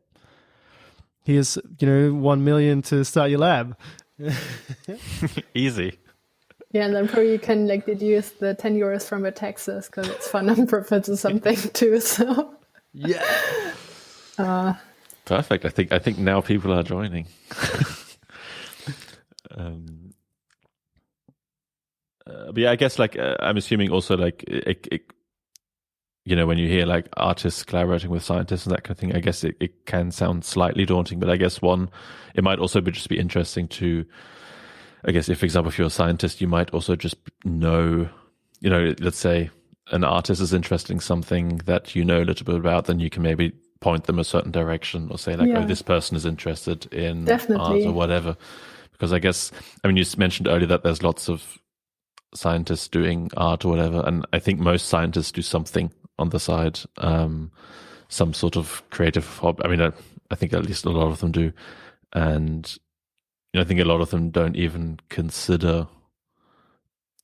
Here's 1 million to start your lab. Easy. Yeah, and then probably you can like deduce the 10 euros from your taxes because it's for non-profits or something too. So yeah, perfect. I think now people are joining. But yeah, I guess like I'm assuming also like when you hear like artists collaborating with scientists and that kind of thing, I guess it can sound slightly daunting. But I guess it might also just be interesting to, I guess, if, for example, if you're a scientist, you might also just know, let's say an artist is interested in something that you know a little bit about, then you can maybe point them a certain direction or say like, oh, this person is interested in art or whatever. Because I guess, I mean, you mentioned earlier that there's lots of scientists doing art or whatever, and I think most scientists do something on the side, some sort of creative hobby. I mean, I think at least a lot of them do. And I think a lot of them don't even consider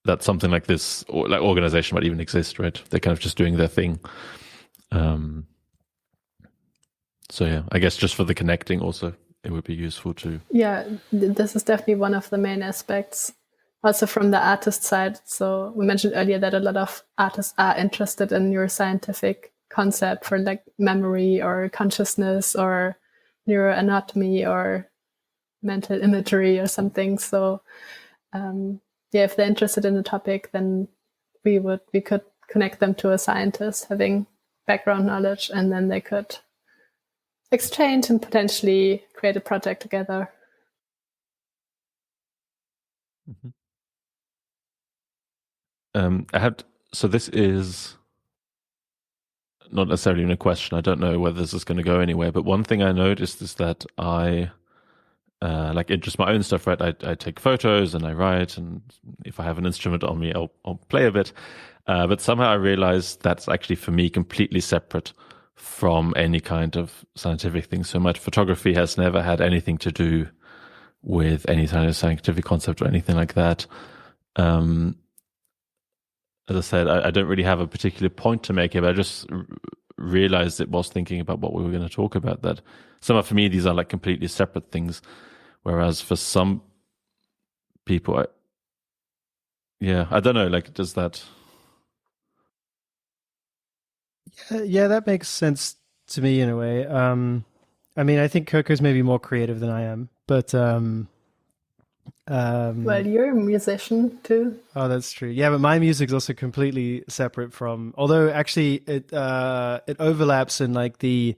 that something like this or like organization might even exist, right? They're kind of just doing their thing. So yeah, I guess just for the connecting also, it would be useful to. Yeah, this is definitely one of the main aspects. Also from the artist side. So we mentioned earlier that a lot of artists are interested in neuroscientific concept for like memory or consciousness or neuroanatomy or mental imagery or something. So if they're interested in the topic, then we could connect them to a scientist having background knowledge, and then they could exchange and potentially create a project together. Mm-hmm. So this is not necessarily a question. I don't know whether this is going to go anywhere, but one thing I noticed is that I like in just my own stuff, right? I take photos and I write, and if I have an instrument on me, I'll play a bit. But somehow I realized that's actually for me completely separate from any kind of scientific thing. So my photography has never had anything to do with any kind of scientific concept or anything like that. As I said, I don't really have a particular point to make here, but I just realized it whilst thinking about what we were going to talk about, that somehow for me these are like completely separate things, whereas for some people, I don't know, like, does that... Yeah, that makes sense to me in a way. I mean, I think Coco's maybe more creative than I am, but well, you're a musician too. Oh, that's true. Yeah, but my music's also completely separate from. Although actually, it overlaps in like the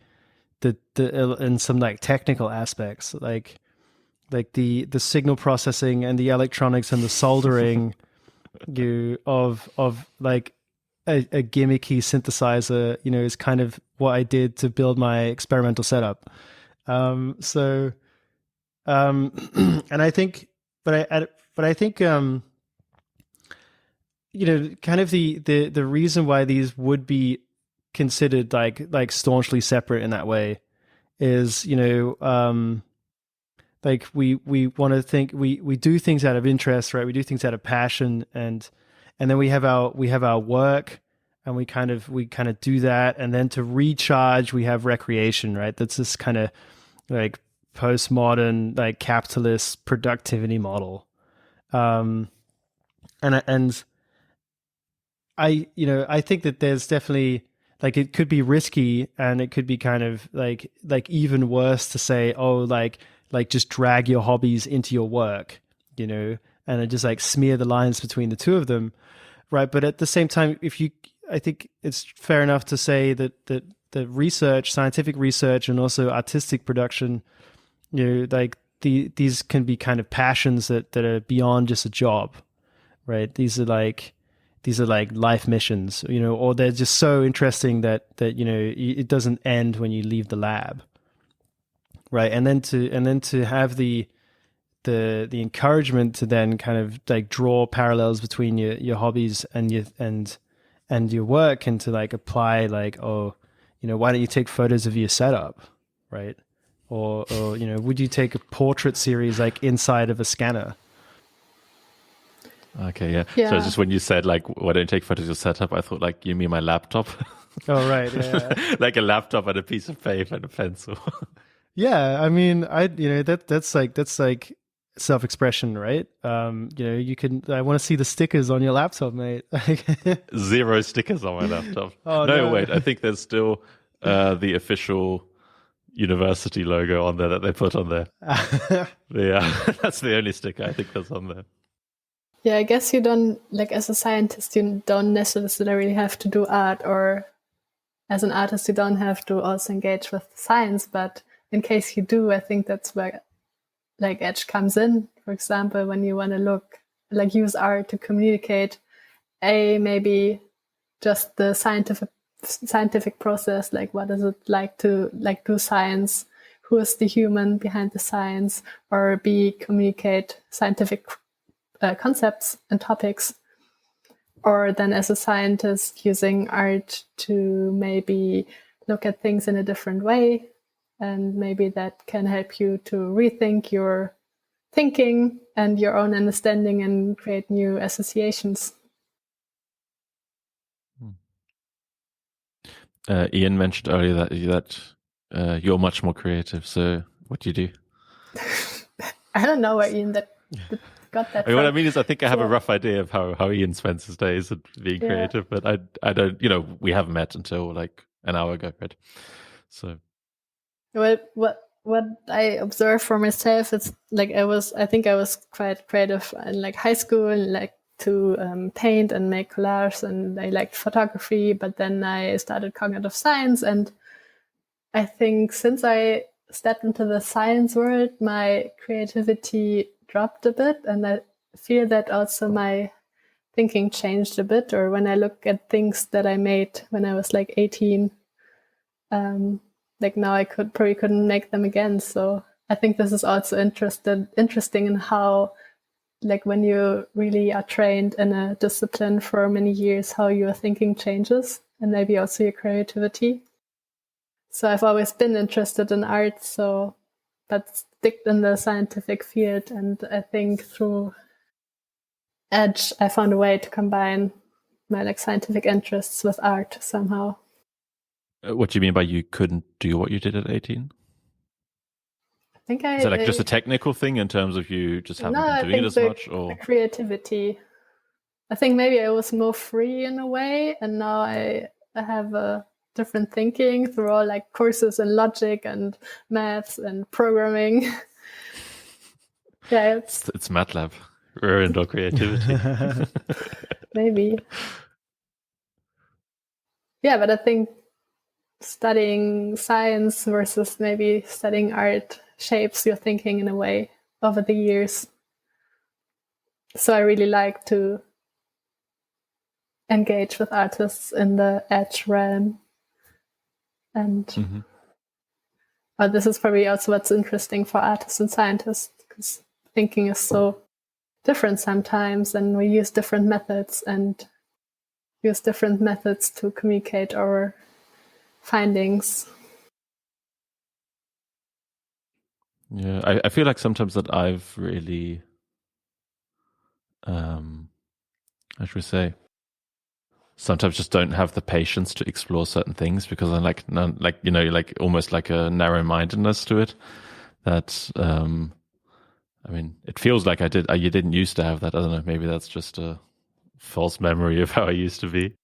in some like technical aspects, like the signal processing and the electronics and the soldering of like a gimmicky synthesizer, is kind of what I did to build my experimental setup. And I think, but I think, kind of the reason why these would be considered like staunchly separate in that way is, like we want to think we do things out of interest, right? We do things out of passion, and then we have our work, and we kind of do that, and then to recharge we have recreation, right? That's this kind of like postmodern like capitalist productivity model. And I think that there's definitely, like, it could be risky, and it could be kind of like even worse to say, oh, like just drag your hobbies into your work, and it just like smear the lines between the two of them, right? But at the same time, I think it's fair enough to say that the research, scientific research, and also artistic production, like these can be kind of passions that are beyond just a job, right? These are like life missions, or they're just so interesting that it doesn't end when you leave the lab, right? And then to have the encouragement to then kind of like draw parallels between your hobbies and your work, and to like apply like, oh, why don't you take photos of your setup, right? Or would you take a portrait series like inside of a scanner? Okay, yeah. So just when you said like, why don't you take photos of your setup, I thought like, you mean my laptop? Oh, right, yeah. Like a laptop and a piece of paper and a pencil. Yeah, I mean, that's like self-expression, right? You can. I want to see the stickers on your laptop, mate. Zero stickers on my laptop. Oh, no, wait. I think there's still the official university logo on there that they put on there. Yeah, that's the only sticker I think that's on there. Yeah, I guess you don't, like, as a scientist, you don't necessarily have to do art, or as an artist, you don't have to also engage with science. But in case you do, I think that's where like Edge comes in. For example, when you want to use art to communicate maybe just the scientific process, like what is it like to like do science, who is the human behind the science, or communicate scientific concepts and topics, or then as a scientist using art to maybe look at things in a different way, and maybe that can help you to rethink your thinking and your own understanding and create new associations. Ian mentioned earlier that you're much more creative. So what do you do? I don't know where Ian got that. What I mean is, I think I have a rough idea of how Ian spends his days and being creative, but I don't. We haven't met until like an hour ago, right? So, well, what I observed for myself is like I think I was quite creative in like high school, and like to paint and make collages, and I liked photography. But then I started cognitive science, and I think since I stepped into the science world, my creativity dropped a bit, and I feel that also my thinking changed a bit. Or when I look at things that I made when I was like 18, like now I probably couldn't make them again. So I think this is also interesting in how, like, when you really are trained in a discipline for many years, how your thinking changes and maybe also your creativity. So I've always been interested in art, but stick in the scientific field. And I think through Edge, I found a way to combine my like scientific interests with art somehow. What do you mean by you couldn't do what you did at 18? I think Is that like just a technical thing in terms of you just haven't been doing it as much? Or the creativity. I think maybe I was more free in a way, and now I have a different thinking through all like courses in logic and maths and programming. Yeah, it's MATLAB. Ruined our creativity. Maybe. Yeah, but I think studying science versus maybe studying art shapes your thinking in a way over the years. So I really like to engage with artists in the Edge realm. And this is probably also what's interesting for artists and scientists, because thinking is so different sometimes, and we use different methods to communicate our findings. Yeah, I feel like sometimes that I've really, how should we say, sometimes just don't have the patience to explore certain things because I'm like almost like a narrow-mindedness to it. That, I mean, it feels like you didn't used to have that. I don't know, maybe that's just a false memory of how I used to be.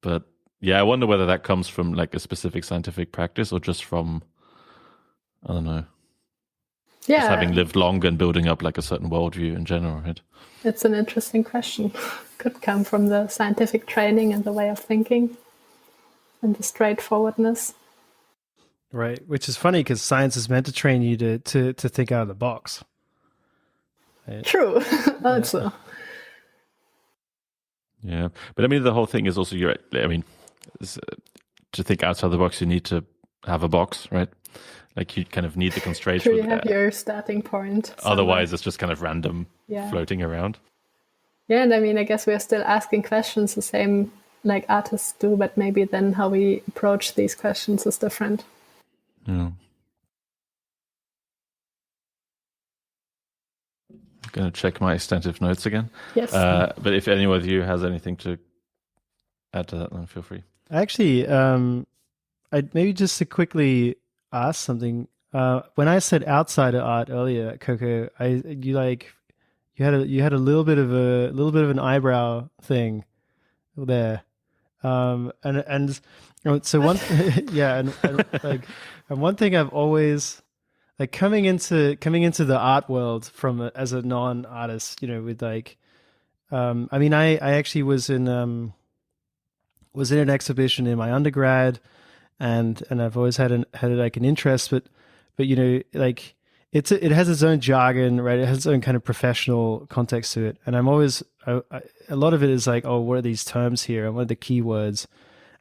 But yeah, I wonder whether that comes from like a specific scientific practice or just from, I don't know, just having lived longer and building up like a certain worldview in general, right? It's an interesting question. Could come from the scientific training and the way of thinking and the straightforwardness. Right, which is funny because science is meant to train you to think out of the box. Right? True, also. Yeah, but I mean, the whole thing is also to think outside the box, you need to have a box, right? Like you kind of need the constraints. Sure, you have your starting point. Somewhere. Otherwise, it's just kind of random floating around. Yeah, and I mean, I guess we're still asking questions the same like artists do, but maybe then how we approach these questions is different. Yeah. I'm going to check my extensive notes again. Yes. But if anyone of you has anything to add to that, then feel free. Actually, I'd maybe just to quickly ask something. When I said outside of art earlier, Coco, you had a little bit of an eyebrow thing there, and so one and one thing I've always like coming into the art world as a non-artist, with like, I mean, I actually was in an exhibition in my undergrad, and I've always had like an interest, but like it has its own jargon, right? It has its own kind of professional context to it, and I'm always a lot of it is like, oh, what are these terms here, and what are the keywords,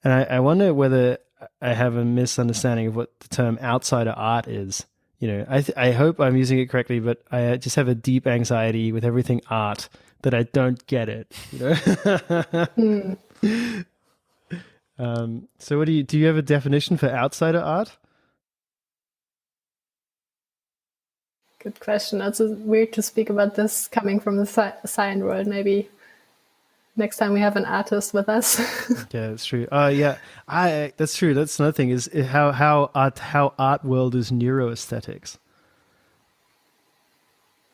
and I wonder whether I have a misunderstanding of what the term outsider art is. I hope I'm using it correctly, but I just have a deep anxiety with everything art that I don't get it. So do you have a definition for outsider art? Good question. It's weird to speak about this coming from the science world. Maybe next time we have an artist with us. Yeah, that's true. That's true. That's another thing is how art world is neuroaesthetics.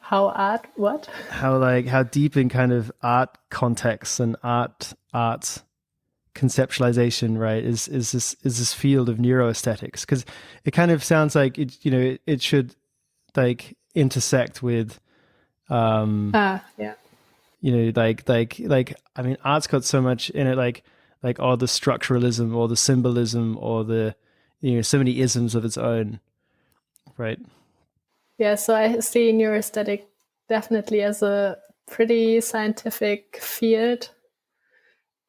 What? How deep in kind of art context and art conceptualization, right? Is this field of neuroaesthetics? Because it kind of sounds like it should like intersect with I mean, art's got so much in it, like all the structuralism or the symbolism or the so many isms of its own, right? Yeah, so I see neuroaesthetic definitely as a pretty scientific field,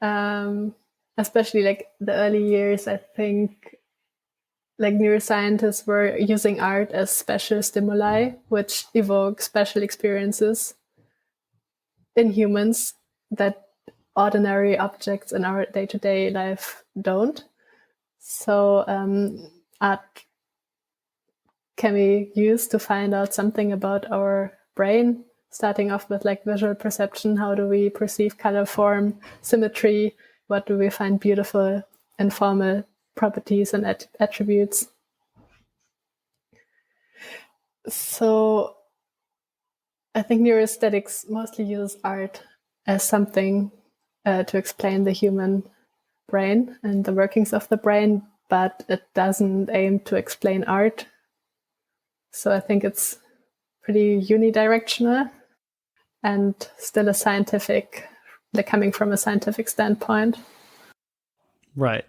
especially like the early years. I think like neuroscientists were using art as special stimuli, which evoke special experiences in humans that ordinary objects in our day-to-day life don't. So art can be used to find out something about our brain, starting off with like visual perception. How do we perceive color, form, symmetry? What do we find beautiful in formal properties and attributes? So I think neuroaesthetics mostly uses art as something to explain the human brain and the workings of the brain, but it doesn't aim to explain art. So I think it's pretty unidirectional and still a scientific, like coming from a scientific standpoint. Right.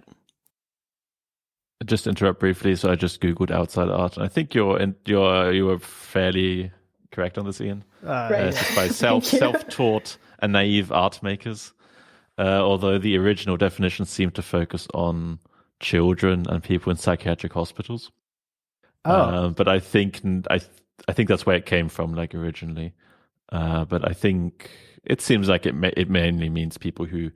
Just interrupt briefly. So I just Googled outside art. And I think you were fairly correct on this, Ian. Right. It's by self-taught and naive art makers. Although the original definition seemed to focus on children and people in psychiatric hospitals. But I think that's where it came from, like originally. But I think it seems like it mainly means people who,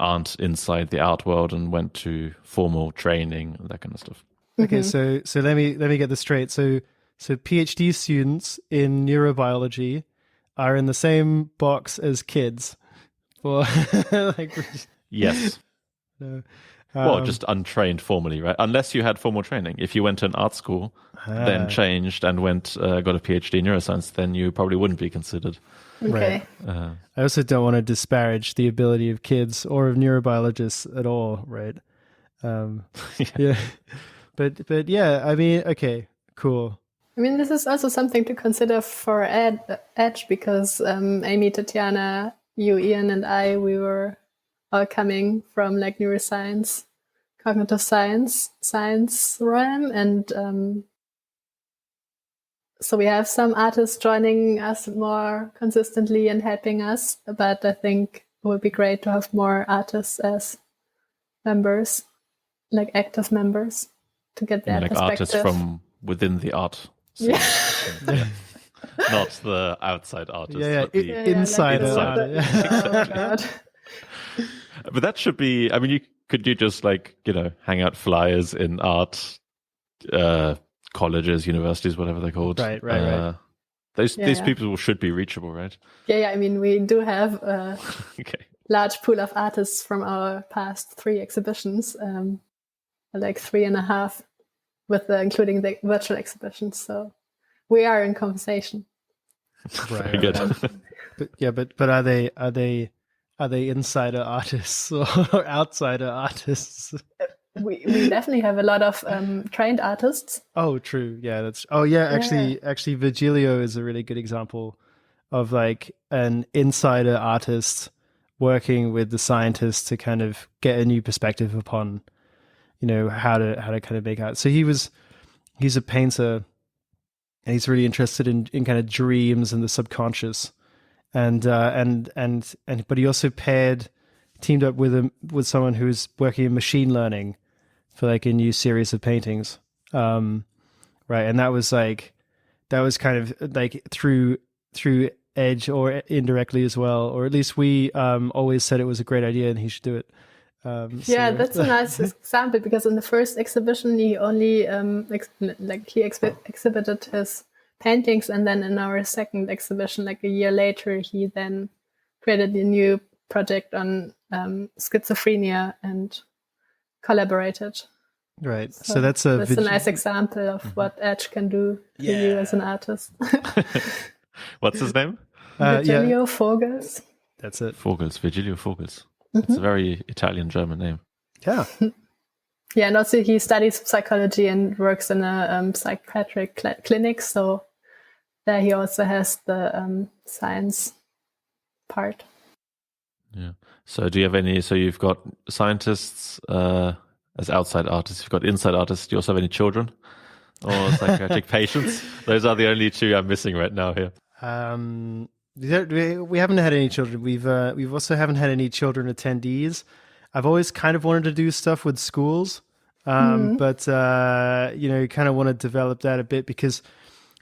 aren't inside the art world and went to formal training and that kind of stuff. Okay, so let me get this straight. So PhD students in neurobiology are in the same box as kids, for like yes. No. Well, just untrained formally, right? Unless you had formal training. If you went to an art school, then changed and got a PhD in neuroscience, then you probably wouldn't be considered. Okay. Right. I also don't want to disparage the ability of kids or of neurobiologists at all, right? Yeah. But yeah, I mean, okay, cool. I mean, this is also something to consider for Edge because Amy, Tatiana, you, Ian, and I, we were all coming from like neuroscience, cognitive science realm, and so we have some artists joining us more consistently and helping us. But I think it would be great to have more artists as members, like active members, to get their like perspective. Artists from within the art scene. Yeah. Not the outside artists. Yeah, but the inside art. Exactly. But that should be, I mean, could you just hang out flyers in art colleges, universities, whatever they're called. Right. These people should be reachable, right? Yeah. I mean, we do have a okay. large pool of artists from our past 3 exhibitions, like 3.5, with including the virtual exhibitions. So we are in conversation. Right. Very good. But are they insider artists or outsider artists? We definitely have a lot of trained artists. Oh, true. Yeah, actually Virgilio is a really good example of like an insider artist working with the scientists to kind of get a new perspective upon, how to kind of make art. So he's a painter and he's really interested in kind of dreams and the subconscious. And but he also teamed up with someone who's working in machine learning for like a new series of paintings, right? And that was kind of like through Edge or indirectly as well, or at least we always said it was a great idea and he should do it. Yeah, that's a nice example because in the first exhibition he only exhibited his paintings, and then in our second exhibition, like a year later, he then created a new project on schizophrenia and collaborated. Right. So that's a nice example of what Edge can do to you as an artist. What's his name? Virgilio Vogels. That's it. Virgilio Vogels. It's a very Italian-German name. Yeah. Yeah, and also he studies psychology and works in a psychiatric clinic. So there he also has the science part. Yeah. So do you have any? So you've got scientists as outside artists. You've got inside artists. Do you also have any children or psychiatric patients? Those are the only 2 I'm missing right now here. We haven't had any children. We've also haven't had any children attendees. I've always kind of wanted to do stuff with schools, But kind of want to develop that a bit, because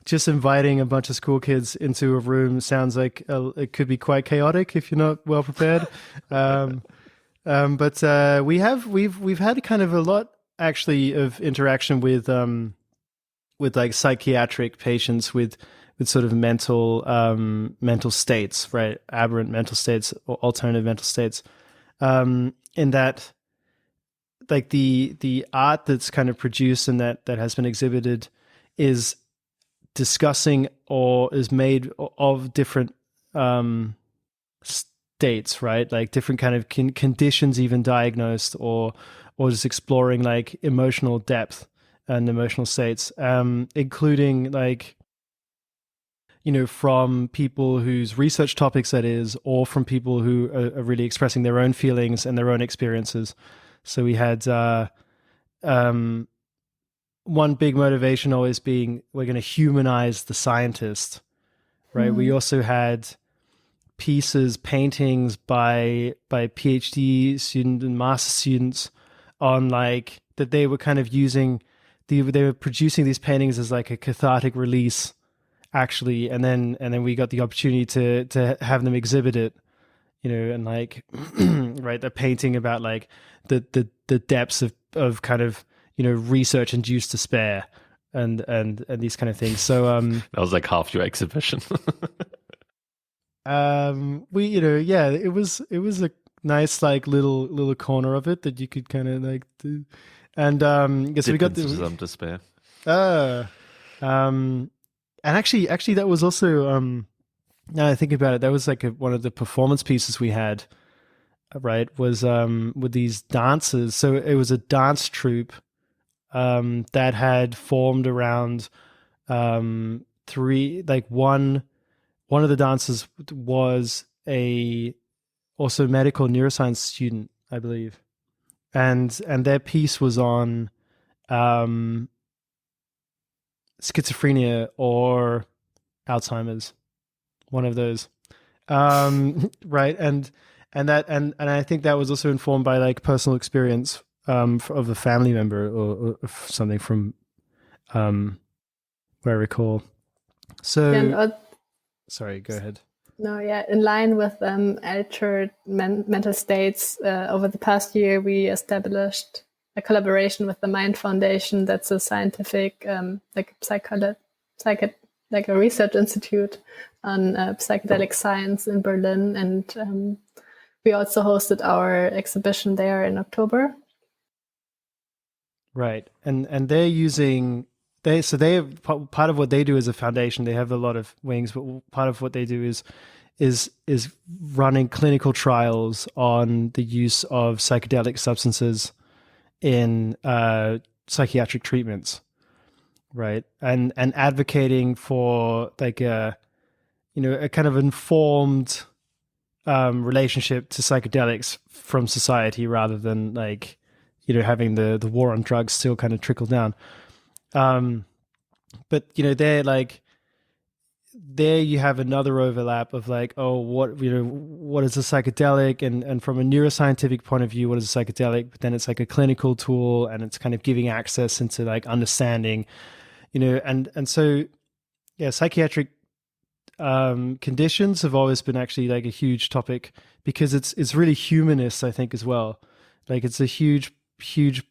just inviting a bunch of school kids into a room sounds like it could be quite chaotic if you're not well prepared. But we've had kind of a lot actually of interaction with like psychiatric patients with sort of mental states, right? Aberrant mental states or alternative mental states. In that, like the art that's kind of produced and that has been exhibited is discussing or is made of different states, right? Like different kind of conditions, even diagnosed, or just exploring like emotional depth and emotional states, including like, from people whose research topics that is, or from people who are really expressing their own feelings and their own experiences. So we had one big motivation always being, we're going to humanize the scientist, right? We also had pieces, paintings by PhD students and master students on like that they were kind of using, they were producing these paintings as like a cathartic release, actually, and then we got the opportunity to have them exhibit it, and like right, the painting about like the depths of kind of research induced despair and these kind of things. So that was like half your exhibition. it was a nice like little corner of it that you could kind of like do. And so we got some despair. And actually that was also now I think about it, that was like one of the performance pieces we had, right, was with these dancers. So it was a dance troupe that had formed around three, like one of the dancers was also medical neuroscience student, I believe. And their piece was on schizophrenia or Alzheimer's, one of those. Right. And I think that was also informed by like personal experience of a family member or something from where I recall. So sorry, go ahead. No, yeah, in line with altered mental states, over the past year, we established a collaboration with the Mind Foundation. That's a scientific, like a research institute on psychedelic science in Berlin, and we also hosted our exhibition there in October. Right, and they're using. Part of what they do as a foundation, they have a lot of wings, but part of what they do is running clinical trials on the use of psychedelic substances in psychiatric treatments, right? And advocating for like a kind of informed relationship to psychedelics from society, rather than like having the war on drugs still kind of trickle down. But they're like, there you have another overlap of like, oh, what is a psychedelic, and from a neuroscientific point of view, what is a psychedelic? But then it's like a clinical tool, and it's kind of giving access into like understanding, and so yeah, psychiatric conditions have always been actually like a huge topic, because it's really humanist, I think, as well. Like it's a huge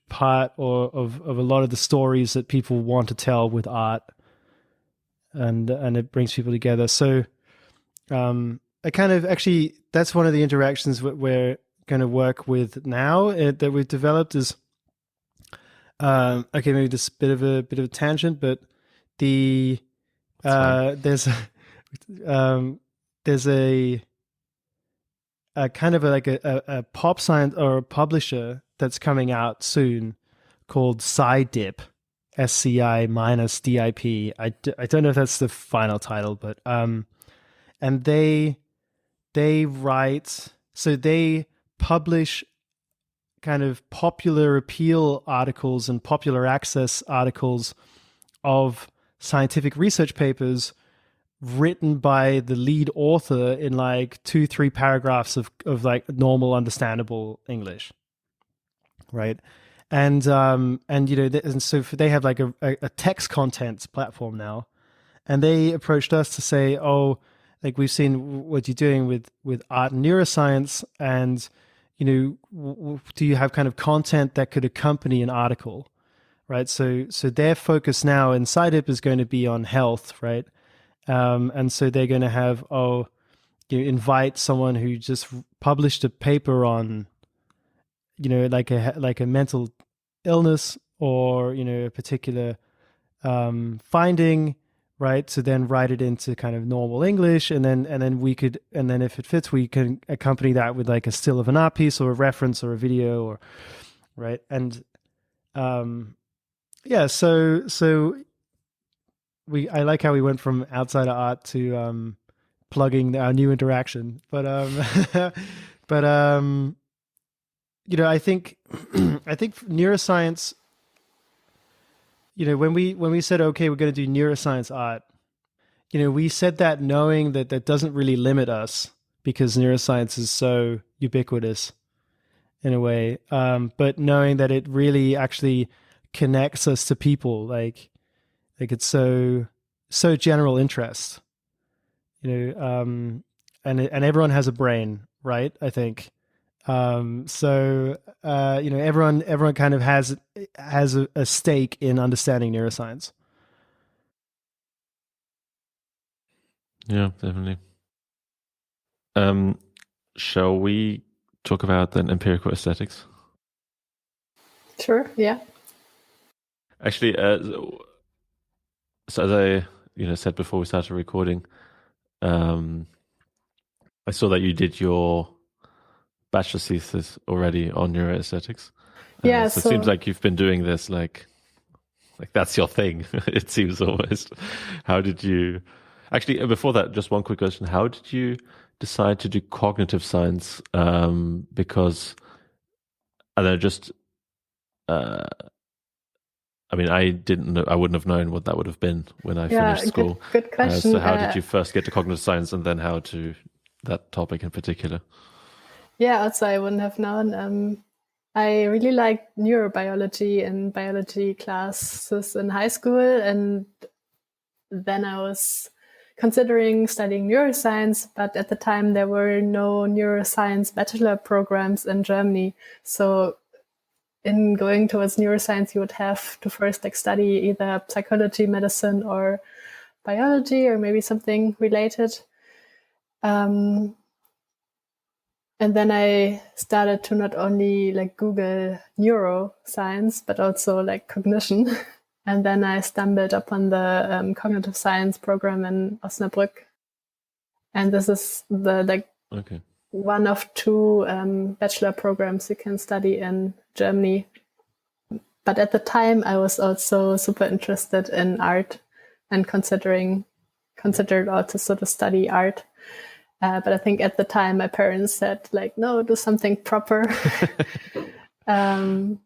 part of a lot of the stories that people want to tell with art, and it brings people together. So I kind of actually, that's one of the interactions we're going to work with now that we've developed is okay, maybe this bit of a tangent, but there's a kind of like a pop science or a publisher that's coming out soon called SciDip, SCI-DIP. I don't know if that's the final title, but and they write, so they publish kind of popular appeal articles and popular access articles of scientific research papers written by the lead author in like 2-3 paragraphs of like normal, understandable English. Right. and and so they have like a text content platform now, and they approached us to say, oh, like we've seen what you're doing with art and neuroscience, and do you have kind of content that could accompany an article, right? So their focus now in SciDip is going to be on health, right? And so they're going to have invite someone who just published a paper on like a mental illness or a particular finding, right? So then write it into kind of normal English, and then if it fits, we can accompany that with like a still of an art piece or a reference or a video, or right. And so I like how we went from outside of art to plugging our new interaction, but I think neuroscience, when we said, okay, we're going to do neuroscience art, we said that knowing that doesn't really limit us because neuroscience is so ubiquitous in a way, but knowing that it really actually connects us to people, like it's so general interest, and everyone has a brain, right? I think. Everyone kind of has a stake in understanding neuroscience. Yeah, definitely. Shall we talk about then empirical aesthetics? Sure. Yeah. Actually, so as I said before we started recording, I saw that you did your bachelor's thesis already on neuroaesthetics. Yeah. So it seems like you've been doing this like that's your thing. It seems almost. How did you? Actually, before that, just one quick question: how did you decide to do cognitive science? Because I don't know, just. I mean, I didn't know. I wouldn't have known what that would have been when I finished school. Good question. So, how did you first get to cognitive science, and then how to that topic in particular? Yeah, also I wouldn't have known. I really liked neurobiology and biology classes in high school, and then I was considering studying neuroscience, but at the time there were no neuroscience bachelor programs in Germany. So in going towards neuroscience, you would have to first study either psychology, medicine, or biology, or maybe something related. And then I started to not only Google neuroscience, but also cognition. And then I stumbled upon the cognitive science program in Osnabrück. And this is the one of two bachelor programs you can study in Germany. But at the time, I was also super interested in art and considered also sort of study art. But I think at the time my parents said no, do something proper. And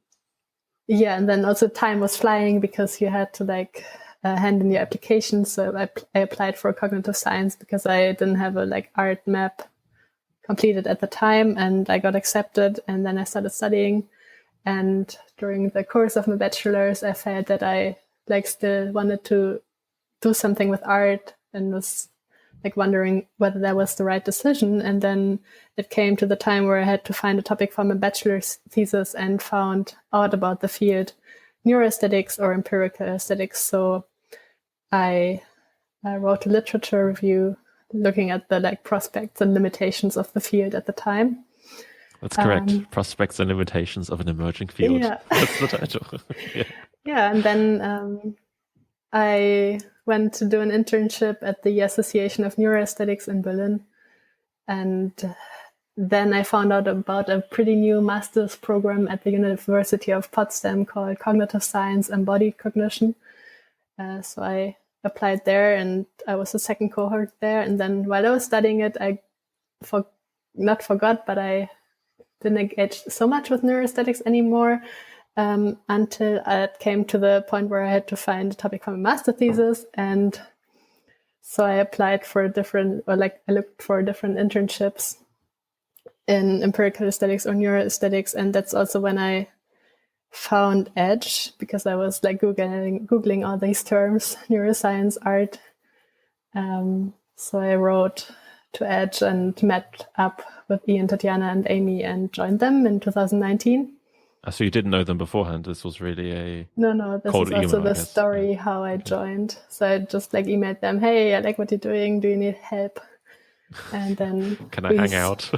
then also time was flying because you had to hand in your application. So I applied for cognitive science because I didn't have a art map completed at the time, and I got accepted, and then I started studying. And during the course of my bachelor's, I felt that I still wanted to do something with art, and was wondering whether that was the right decision. And then it came to the time where I had to find a topic for my bachelor's thesis, and found out about the field neuroaesthetics or empirical aesthetics. So I wrote a literature review looking at the prospects and limitations of the field at the time. That's correct. Prospects and limitations of an emerging field. Yeah. That's the title. Yeah, and then I went to do an internship at the Association of Neuroaesthetics in Berlin. And then I found out about a pretty new master's program at the University of Potsdam called Cognitive Science Embodied Cognition. So I applied there, and I was the second cohort there. And then while I was studying it, I not forgot, but I didn't engage so much with neuroaesthetics anymore. Until it came to the point where I had to find a topic for my master thesis. And so I applied for I looked for different internships in empirical aesthetics or neuroaesthetics. And that's also when I found Edge because I was like Googling all these terms, neuroscience, art. So I wrote to Edge and met up with Ian, Tatiana, and Amy and joined them in 2019. So you didn't know them beforehand. This was really a no. This cold is also email, I the guess. story how I joined. So I just like emailed them, "Hey, I like what you're doing. Do you need help?" And then Can I hang out?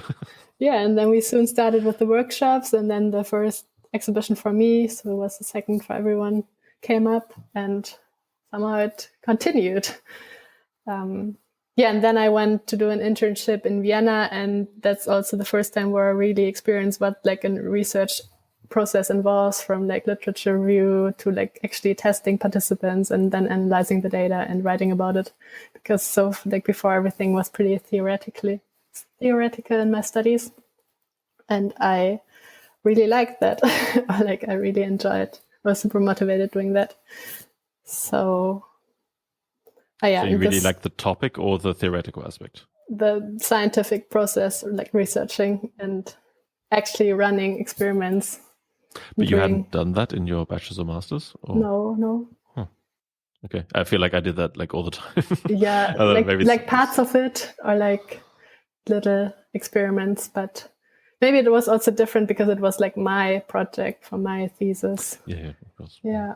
Yeah, and then we soon started with the workshops, and then the first exhibition for me, so it was the second for everyone, came up, and somehow it continued. And then I went to do an internship in Vienna, and that's also the first time where I really experienced what like a research process involves, from like literature review to like actually testing participants and then analyzing the data and writing about it. Because so like before, everything was pretty theoretical in my studies, and I really liked that. Like I really enjoyed. I was super motivated doing that. So yeah. So you really like the topic or the theoretical aspect? The scientific process, like researching and actually running experiments. But you hadn't done that in your bachelor's or master's? Or? No. Huh. Okay. I feel like I did that like all the time. Yeah, like parts of it, or like little experiments, but maybe it was also different because it was like my project for my thesis. Yeah, of course. Yeah.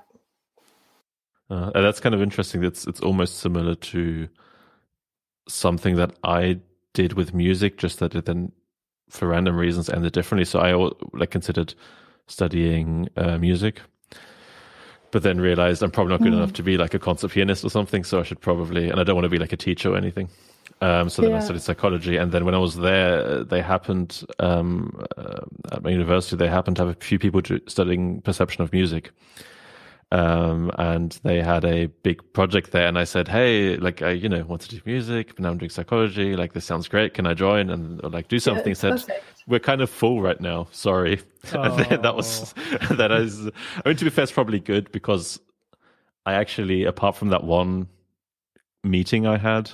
And that's kind of interesting. It's almost similar to something that I did with music, just that it then, for random reasons, ended differently. So I like considered studying music, but then realized I'm probably not good enough to be like a concert pianist or something. So I should probably, and I don't want to be like a teacher or anything. So then I studied psychology, and then when I was there, they happened at my university. They happened to have a few people studying perception of music. And they had a big project there, and I said, "Hey, like I, want to do music, but now I'm doing psychology. Like this sounds great. Can I join and like do something?" Yeah, said, perfect. "We're kind of full right now. Sorry." And then that is. I mean, to be fair, it's probably good because I actually, apart from that one meeting I had,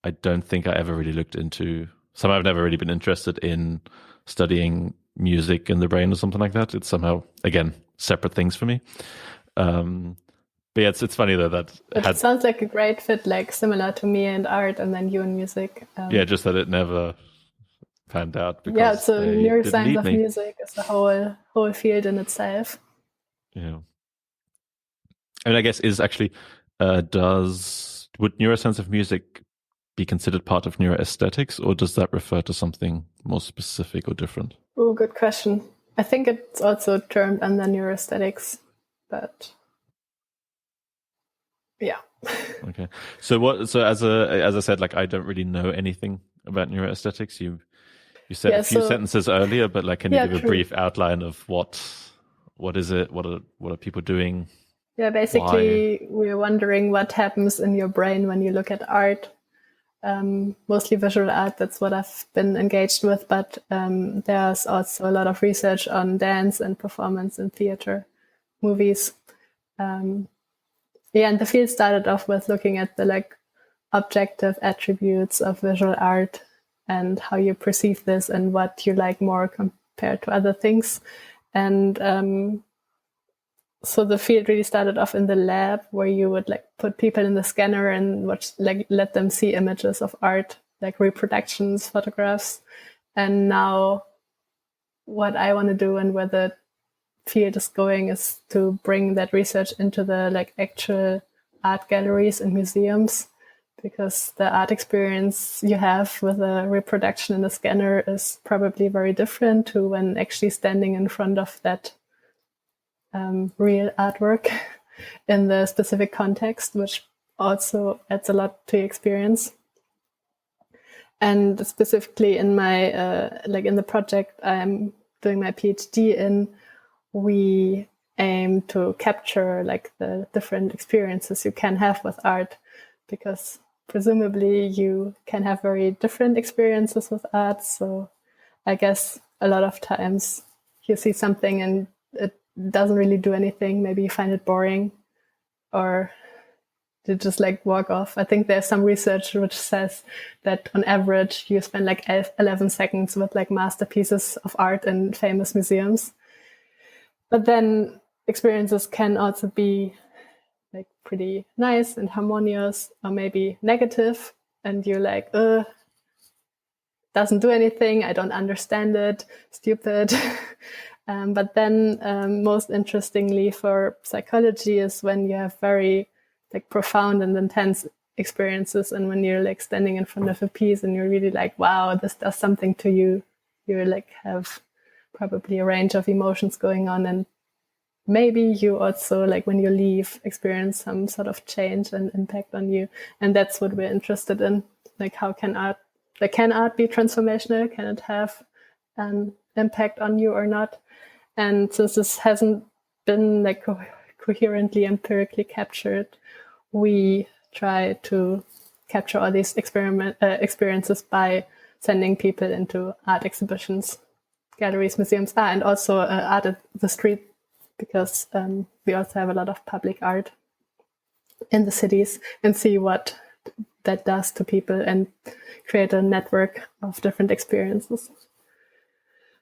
I don't think I ever really looked into. Somehow, I've never really been interested in studying music in the brain or something like that. It's somehow, again, separate things for me. But yeah, it's funny though that it sounds like a great fit, like similar to me and art, and then you and music. Yeah, just that it never panned out. Because yeah, so neuroscience of music is a whole field in itself. Yeah, I mean, I guess is actually would neuroscience of music be considered part of neuroaesthetics, or does that refer to something more specific or different? Oh, good question. I think it's also termed under neuroaesthetics. But yeah. Okay. So as I said, like I don't really know anything about neuroaesthetics. You said a few sentences earlier, but like can you give a brief outline of what is it? What are people doing? Yeah, basically we're wondering what happens in your brain when you look at art. Mostly visual art, that's what I've been engaged with, but there's also a lot of research on dance and performance in theater, movies. And the field started off with looking at the like objective attributes of visual art and how you perceive this and what you like more compared to other things. And so the field really started off in the lab, where you would like put people in the scanner and let them see images of art, like reproductions, photographs. And now what I want to do and where the field is going is to bring that research into the like actual art galleries and museums, because the art experience you have with a reproduction in a scanner is probably very different to when actually standing in front of that real artwork in the specific context, which also adds a lot to the experience. And specifically in my in the project I'm doing my PhD in, we aim to capture like the different experiences you can have with art, because presumably you can have very different experiences with art. So I guess a lot of times you see something and it doesn't really do anything. Maybe you find it boring, or you just like walk off. I think there's some research which says that on average you spend like 11 seconds with like masterpieces of art in famous museums. But then experiences can also be like pretty nice and harmonious, or maybe negative, and you're like, doesn't do anything, I don't understand it, stupid. But then most interestingly for psychology is when you have very like profound and intense experiences, and when you're like standing in front of a piece and you're really like, wow, this does something to you. You like have probably a range of emotions going on, and maybe you also, like when you leave, experience some sort of change and impact on you. And that's what we're interested in. Like, how can art be transformational? Can it have an impact on you or not? And since this hasn't been like coherently empirically captured, we try to capture all these experiences by sending people into art exhibitions, galleries, museums, and also art at the street, because we also have a lot of public art in the cities, and see what that does to people and create a network of different experiences.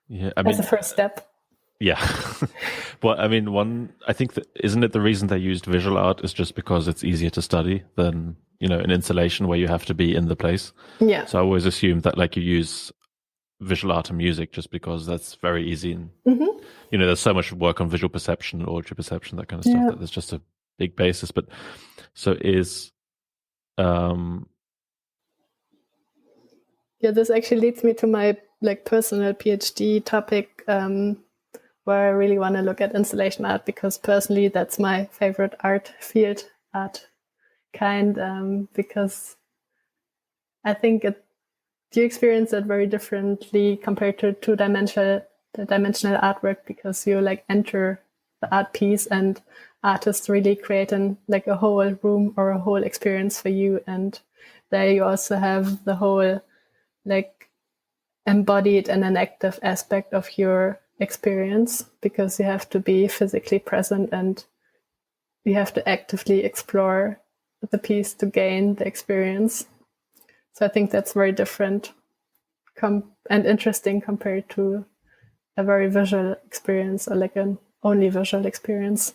Yeah, I mean, as a first step. Yeah. Well, I mean, I think that, isn't it the reason they used visual art is just because it's easier to study than, an installation where you have to be in the place. Yeah. So I always assumed that like you use visual art and music just because that's very easy. And, there's so much work on visual perception, auditory perception, that kind of stuff, that there's just a big basis. But so is, this actually leads me to my like personal PhD topic, where I really want to look at installation art, because personally that's my favorite art field, art kind, because I think you experience it very differently compared to two-dimensional artwork, because you like enter the art piece and artists really create a whole room or a whole experience for you, and there you also have the whole like embodied and an active aspect of your experience, because you have to be physically present and you have to actively explore the piece to gain the experience. So I think that's very different and interesting compared to a very visual experience, or like an only visual experience.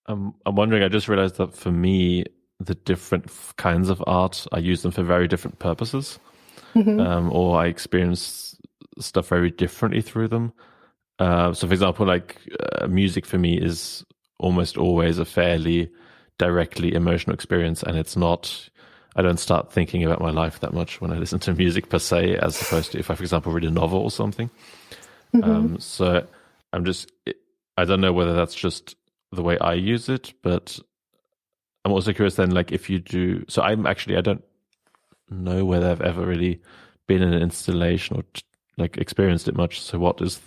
I'm wondering, I just realized that for me, the different kinds of art, I use them for very different purposes, or I experience stuff very differently through them. So for example, like music for me is almost always a fairly directly emotional experience, and I don't start thinking about my life that much when I listen to music per se, as opposed to if I, for example, read a novel or something. So I don't know whether that's just the way I use it, but I'm also curious then, like if you do, so I don't know whether I've ever really been in an installation or like experienced it much. So what is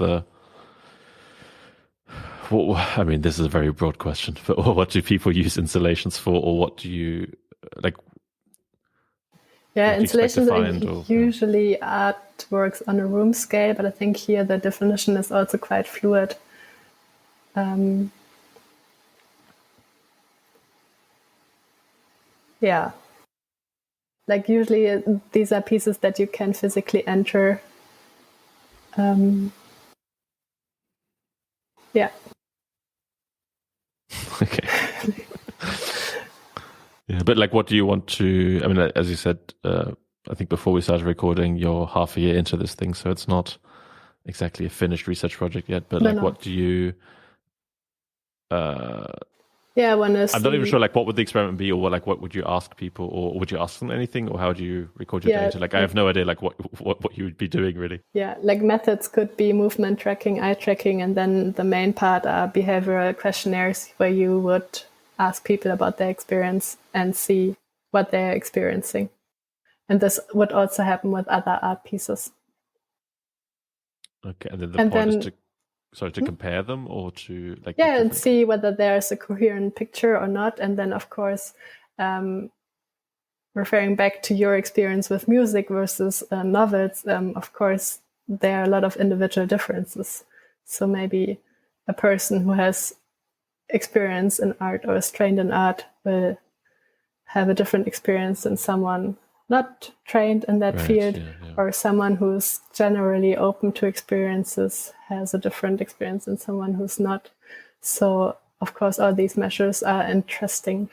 I mean, this is a very broad question, but what do people use installations for, or what do you like? Yeah, installations are usually artworks on a room scale, but I think here the definition is also quite fluid. Yeah. Like usually these are pieces that you can physically enter. Yeah. Okay. Yeah, but like, what do you want to? I mean, as you said, I think before we started recording, you're half a year into this thing, so it's not exactly a finished research project yet. But what do you? Yeah, I'm not even sure. Like, what would the experiment be, or what would you ask people, or would you ask them anything, or how do you record your data? Like, I have no idea. Like, what you would be doing really. Yeah, like methods could be movement tracking, eye tracking, and then the main part are behavioral questionnaires, where you would ask people about their experience and see what they're experiencing. And this would also happen with other art pieces. Okay, and then the point is to compare them, or to like and see whether there's a coherent picture or not. And then of course, referring back to your experience with music versus novels, of course there are a lot of individual differences. So maybe a person who has experience in art or is trained in art will have a different experience than someone not trained in that field, or someone who's generally open to experiences has a different experience than someone who's not. So, of course, all these measures are interesting.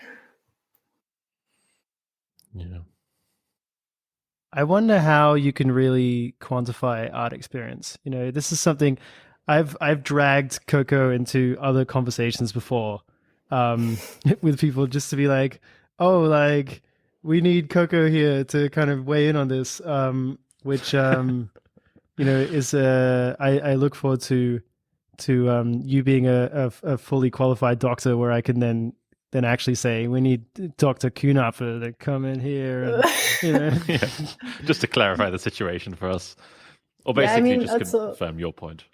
Yeah. I wonder how you can really quantify art experience. This is something I've dragged Coco into other conversations before, with people, just to be like, oh, like, we need Coco here to kind of weigh in on this, which is I look forward to you being a fully qualified doctor, where I can then actually say, we need Dr. Kühnapfel to come in here, and, Yeah. Just to clarify the situation for us, or basically just confirm your point.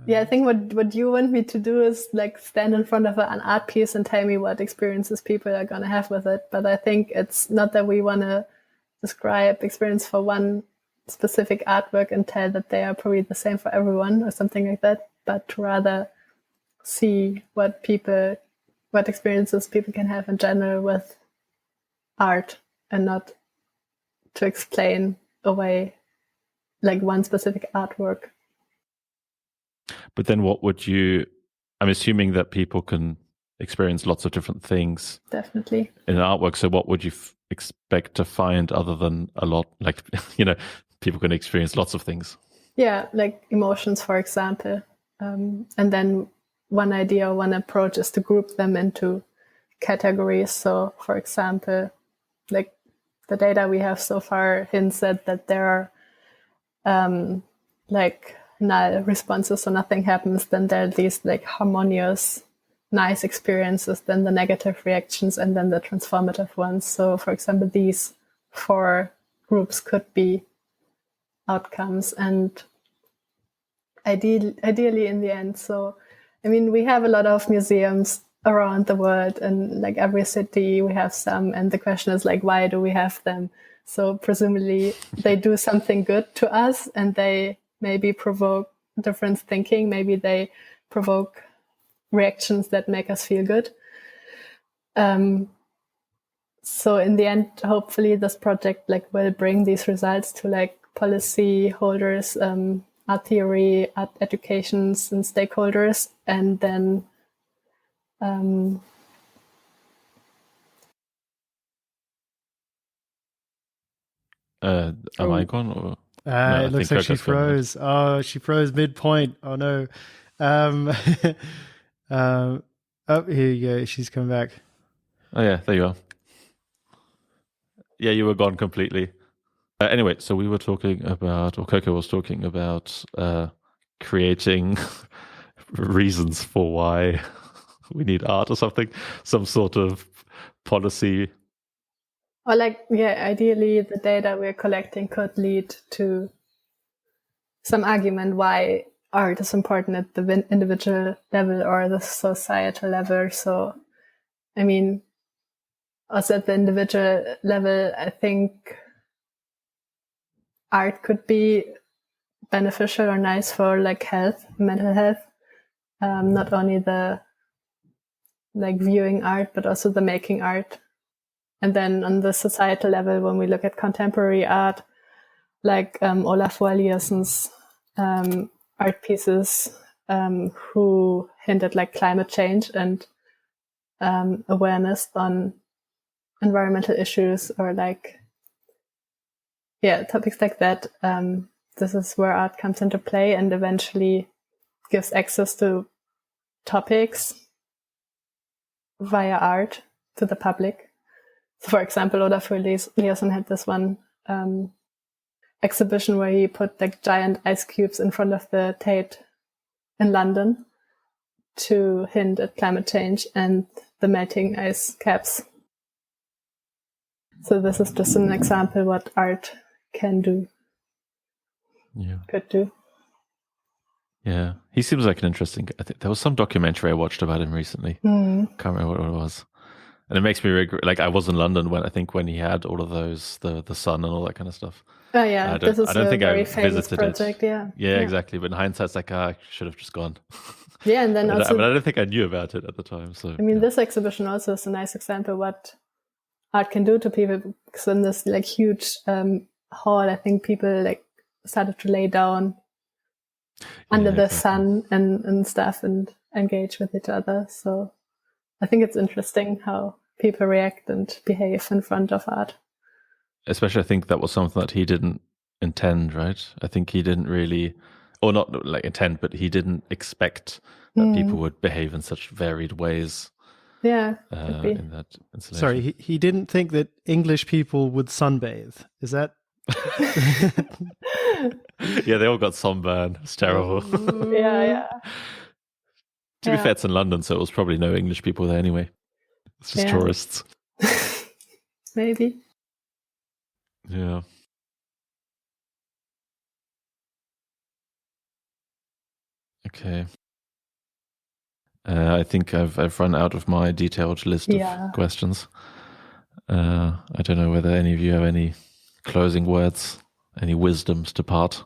Yeah, I think what you want me to do is like stand in front of an art piece and tell me what experiences people are going to have with it. But I think it's not that we want to describe experience for one specific artwork and tell that they are probably the same for everyone or something like that, but to rather see what experiences people can have in general with art, and not to explain away like one specific artwork. But then I'm assuming that people can experience lots of different things. Definitely. In an artwork. So what would you expect to find other than a lot, like, people can experience lots of things? Yeah, like emotions, for example. And then one idea, one approach is to group them into categories. So, for example, like the data we have so far hints at that there are like null responses, so nothing happens. Then there are these like harmonious, nice experiences, then the negative reactions, and then the transformative ones. So, for example, these 4 groups could be outcomes, and ideally in the end. So, I mean, we have a lot of museums around the world, and like every city we have some, and the question is like, why do we have them? So presumably they do something good to us, and they maybe provoke different thinking. Maybe they provoke reactions that make us feel good. So in the end, hopefully this project like will bring these results to like policy holders, art theory, art educations, and stakeholders, and then am I gone? Or? No, it looks like she froze. Oh, she froze midpoint. Oh no. Oh, here you go. She's come back. Oh yeah, there you are. Yeah, you were gone completely. Anyway, so we were talking about, or Coco was talking about, creating reasons for why we need art or something, some sort of policy. Or like, yeah, ideally the data we're collecting could lead to some argument why art is important at the individual level or the societal level. So, I mean, also at the individual level, I think art could be beneficial or nice for like health, mental health. Not only the like viewing art, but also the making art. And then on the societal level, when we look at contemporary art, like Olaf Eliasson's art pieces, who hint at like climate change and awareness on environmental issues, or like, yeah, topics like that. This is where art comes into play and eventually gives access to topics via art to the public. So for example, Olaf Eliasson had this one exhibition where he put like giant ice cubes in front of the Tate in London to hint at climate change and the melting ice caps. So this is just an example what art can do. Yeah. Could do. Yeah. He seems like an interesting, I think there was some documentary I watched about him recently. Can't remember what it was. And it makes me regret, like I was in London when he had all of those, the sun and all that kind of stuff. Oh yeah, this is a very famous visited project, it. Yeah, exactly. But in hindsight, it's like, I should have just gone. Yeah, and then but also... I don't think I knew about it at the time. So I mean, this exhibition also is a nice example what art can do to people. Because in this like huge hall, I think people like started to lay down under the sun and stuff and engage with each other. So I think it's interesting how people react and behave in front of art. Especially, I think that was something that he didn't intend, right? I think he didn't really, or not like intend, but he didn't expect that people would behave in such varied ways. Yeah. In that installation. Sorry, he didn't think that English people would sunbathe. Is that? Yeah, they all got sunburn. It's terrible. Yeah. To be fair, it's in London, so it was probably no English people there anyway. It's just tourists. Maybe. Yeah. Okay. I think I've run out of my detailed list of questions. I don't know whether any of you have any closing words, any wisdoms to part.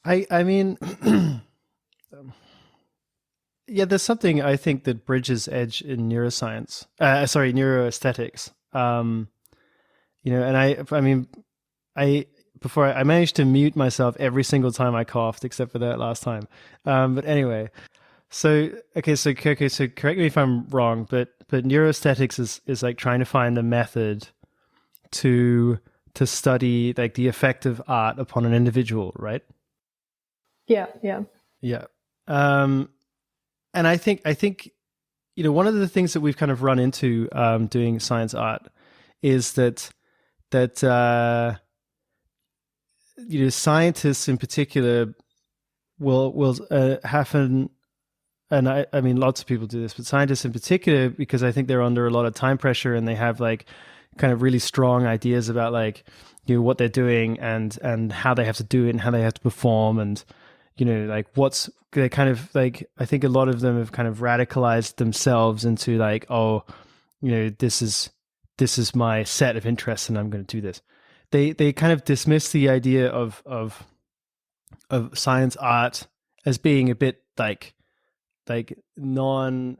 I mean, yeah, there's something I think that bridges edge in neuroscience. Neuroaesthetics. And I managed to mute myself every single time I coughed, except for that last time. But anyway, so correct me if I'm wrong, but neuroaesthetics is like trying to find the method to study like the effect of art upon an individual, right? Yeah. And I think one of the things that we've kind of run into doing science art is that scientists in particular will happen, and I mean lots of people do this, but scientists in particular, because I think they're under a lot of time pressure and they have like kind of really strong ideas about like what they're doing and how they have to do it and how they have to perform, and like what's they kind of like, I think a lot of them have kind of radicalized themselves into like, this is my set of interests and I'm going to do this. They kind of dismiss the idea of science art as being a bit like non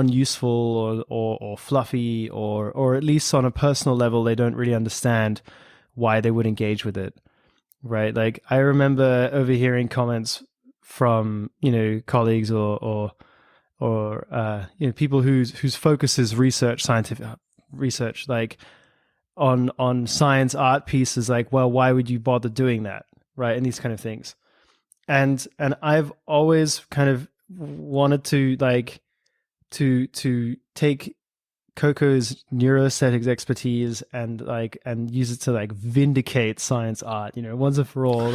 useful or fluffy, or at least on a personal level they don't really understand why they would engage with it, right? Like I remember overhearing comments from colleagues or people whose focus is scientific research, like on science art pieces, like, well, why would you bother doing that, right? And these kind of things. And I've always kind of wanted to like to take Coco's neuroaesthetics expertise and use it to like vindicate science art, once and for all,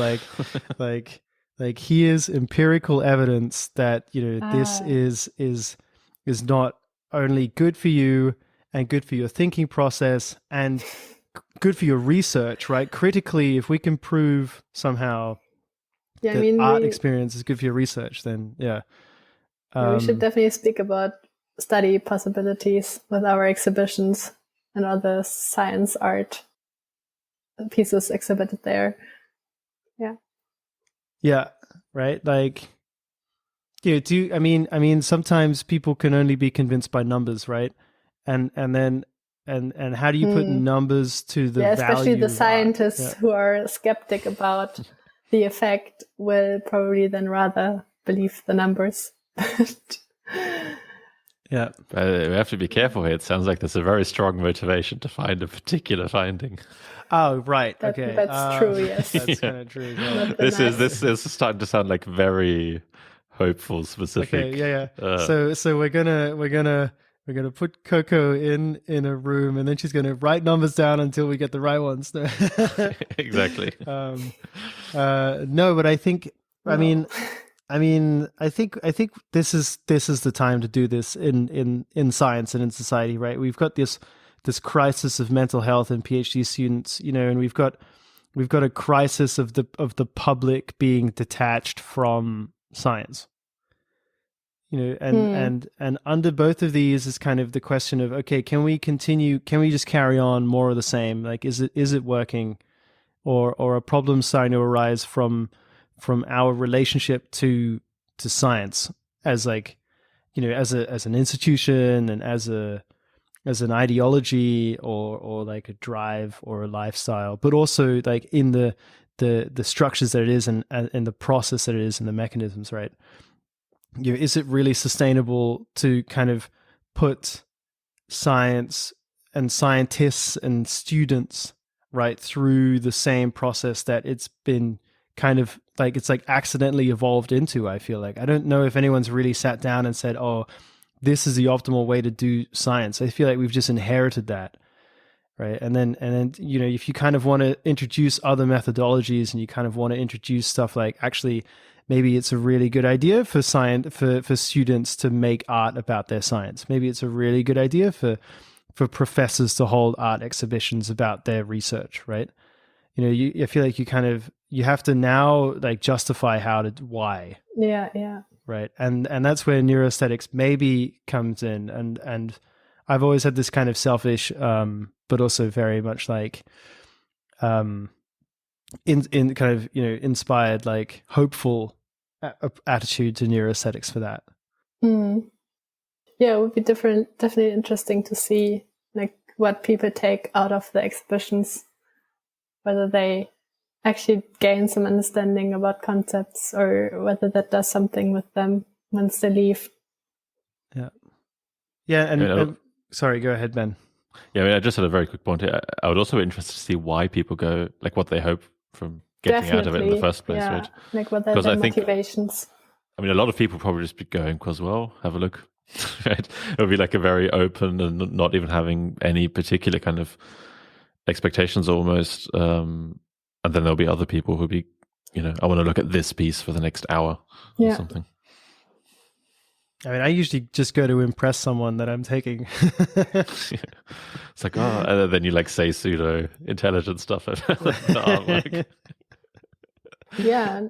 like here's empirical evidence that this is not only good for you and good for your thinking process and good for your research, right? Critically, if we can prove somehow that art experience is good for your research, then we should definitely speak about study possibilities with our exhibitions and other science art pieces exhibited there. Yeah, right. Like, I mean, sometimes people can only be convinced by numbers, right? And how do you put numbers to the value? Especially the scientists who are skeptic about the effect will probably then rather believe the numbers. Yeah, but we have to be careful here. It sounds like there's a very strong motivation to find a particular finding. Oh, right. Okay, that's true. Yes, that's kind of true. Well. This is starting to sound like very hopeful, specific. Okay, yeah. So we're gonna put Coco in a room, and then she's gonna write numbers down until we get the right ones. Exactly. No, but I think. I think this is the time to do this in science and in society, right? We've got this crisis of mental health in PhD students, and we've got a crisis of the public being detached from science, and under both of these is kind of the question of, okay, can we just carry on more of the same? Like, is it working, or are problems starting to arise from our relationship to science as like, as an institution and as a as an ideology or like a drive or a lifestyle, but also like in the structures that it is and the process that it is and the mechanisms, right? Is it really sustainable to kind of put science and scientists and students right through the same process that it's been kind of like, it's like accidentally evolved into? I feel like I don't know if anyone's really sat down and said, oh, this is the optimal way to do science. I feel like we've just inherited that, right? And then if you kind of want to introduce other methodologies and you kind of want to introduce stuff like, actually maybe it's a really good idea for students to make art about their science. Maybe it's a really good idea for professors to hold art exhibitions about their research, right? I feel like you have to now like justify why. Yeah. Right. And that's where neuroaesthetics maybe comes in. And I've always had this kind of selfish, but also very much like, in kind of, inspired, like hopeful attitude to neuroaesthetics for that. Yeah, it would be definitely interesting to see like what people take out of the exhibitions, whether they actually gain some understanding about concepts or whether that does something with them once they leave. Yeah. And sorry, go ahead, Ben. Yeah, I just had a very quick point. I would also be interested to see why people go, like what they hope from getting out of it in the first place, right? Like what are their motivations? A lot of people probably just be going because, well, have a look. Right? It would be like a very open and not even having any particular kind of expectations almost. And then there'll be other people who'll be, I want to look at this piece for the next hour or something. I usually just go to impress someone that I'm taking. It's like, and then you like say pseudo intelligent stuff. Yeah,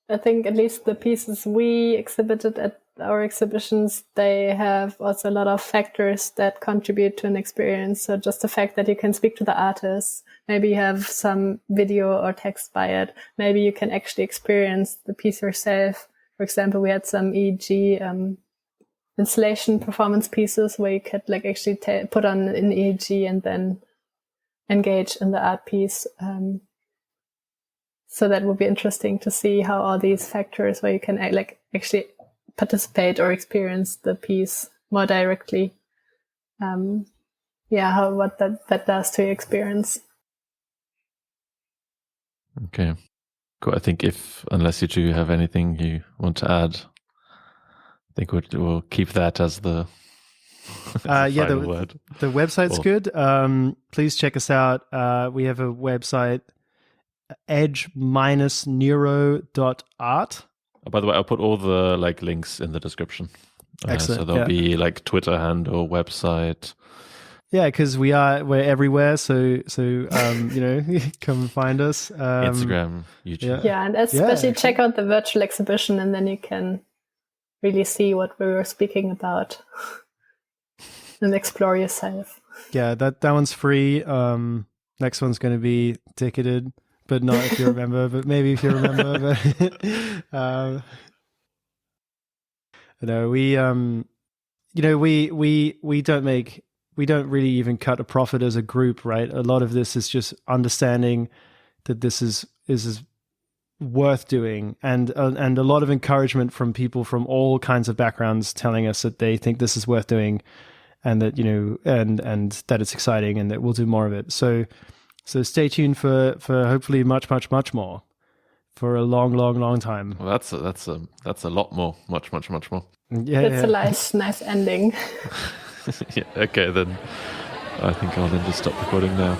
I think at least the pieces we exhibited at our exhibitions, they have also a lot of factors that contribute to an experience. So just the fact that you can speak to the artist, maybe you have some video or text by it, maybe you can actually experience the piece yourself. For example, we had some EEG installation performance pieces where you could like actually put on an EEG and then engage in the art piece. So that would be interesting to see how all these factors where you can like actually participate or experience the piece more directly. What that does to your experience. Okay, cool. I think unless you two have anything you want to add, I think we'll keep that as the final word. The website's good. Please check us out. We have a website, edge-neuro.art. By the way, I'll put all the like links in the description. Excellent. So there'll be like Twitter handle, website. Yeah, because we're everywhere. So come find us. Instagram, YouTube. Yeah, and especially check out the virtual exhibition, and then you can really see what we were speaking about and explore yourself. Yeah, that one's free. Next one's going to be ticketed. But not if you remember, but maybe if you remember. But we don't really even cut a profit as a group, right? A lot of this is just understanding that this is worth doing, and a lot of encouragement from people from all kinds of backgrounds telling us that they think this is worth doing, and that and that it's exciting, and that we'll do more of it. So stay tuned for hopefully much more for a long time. Well, that's a lot more, much more. Yeah, that's a nice ending. Yeah. Okay, then I think I'll then just stop recording now.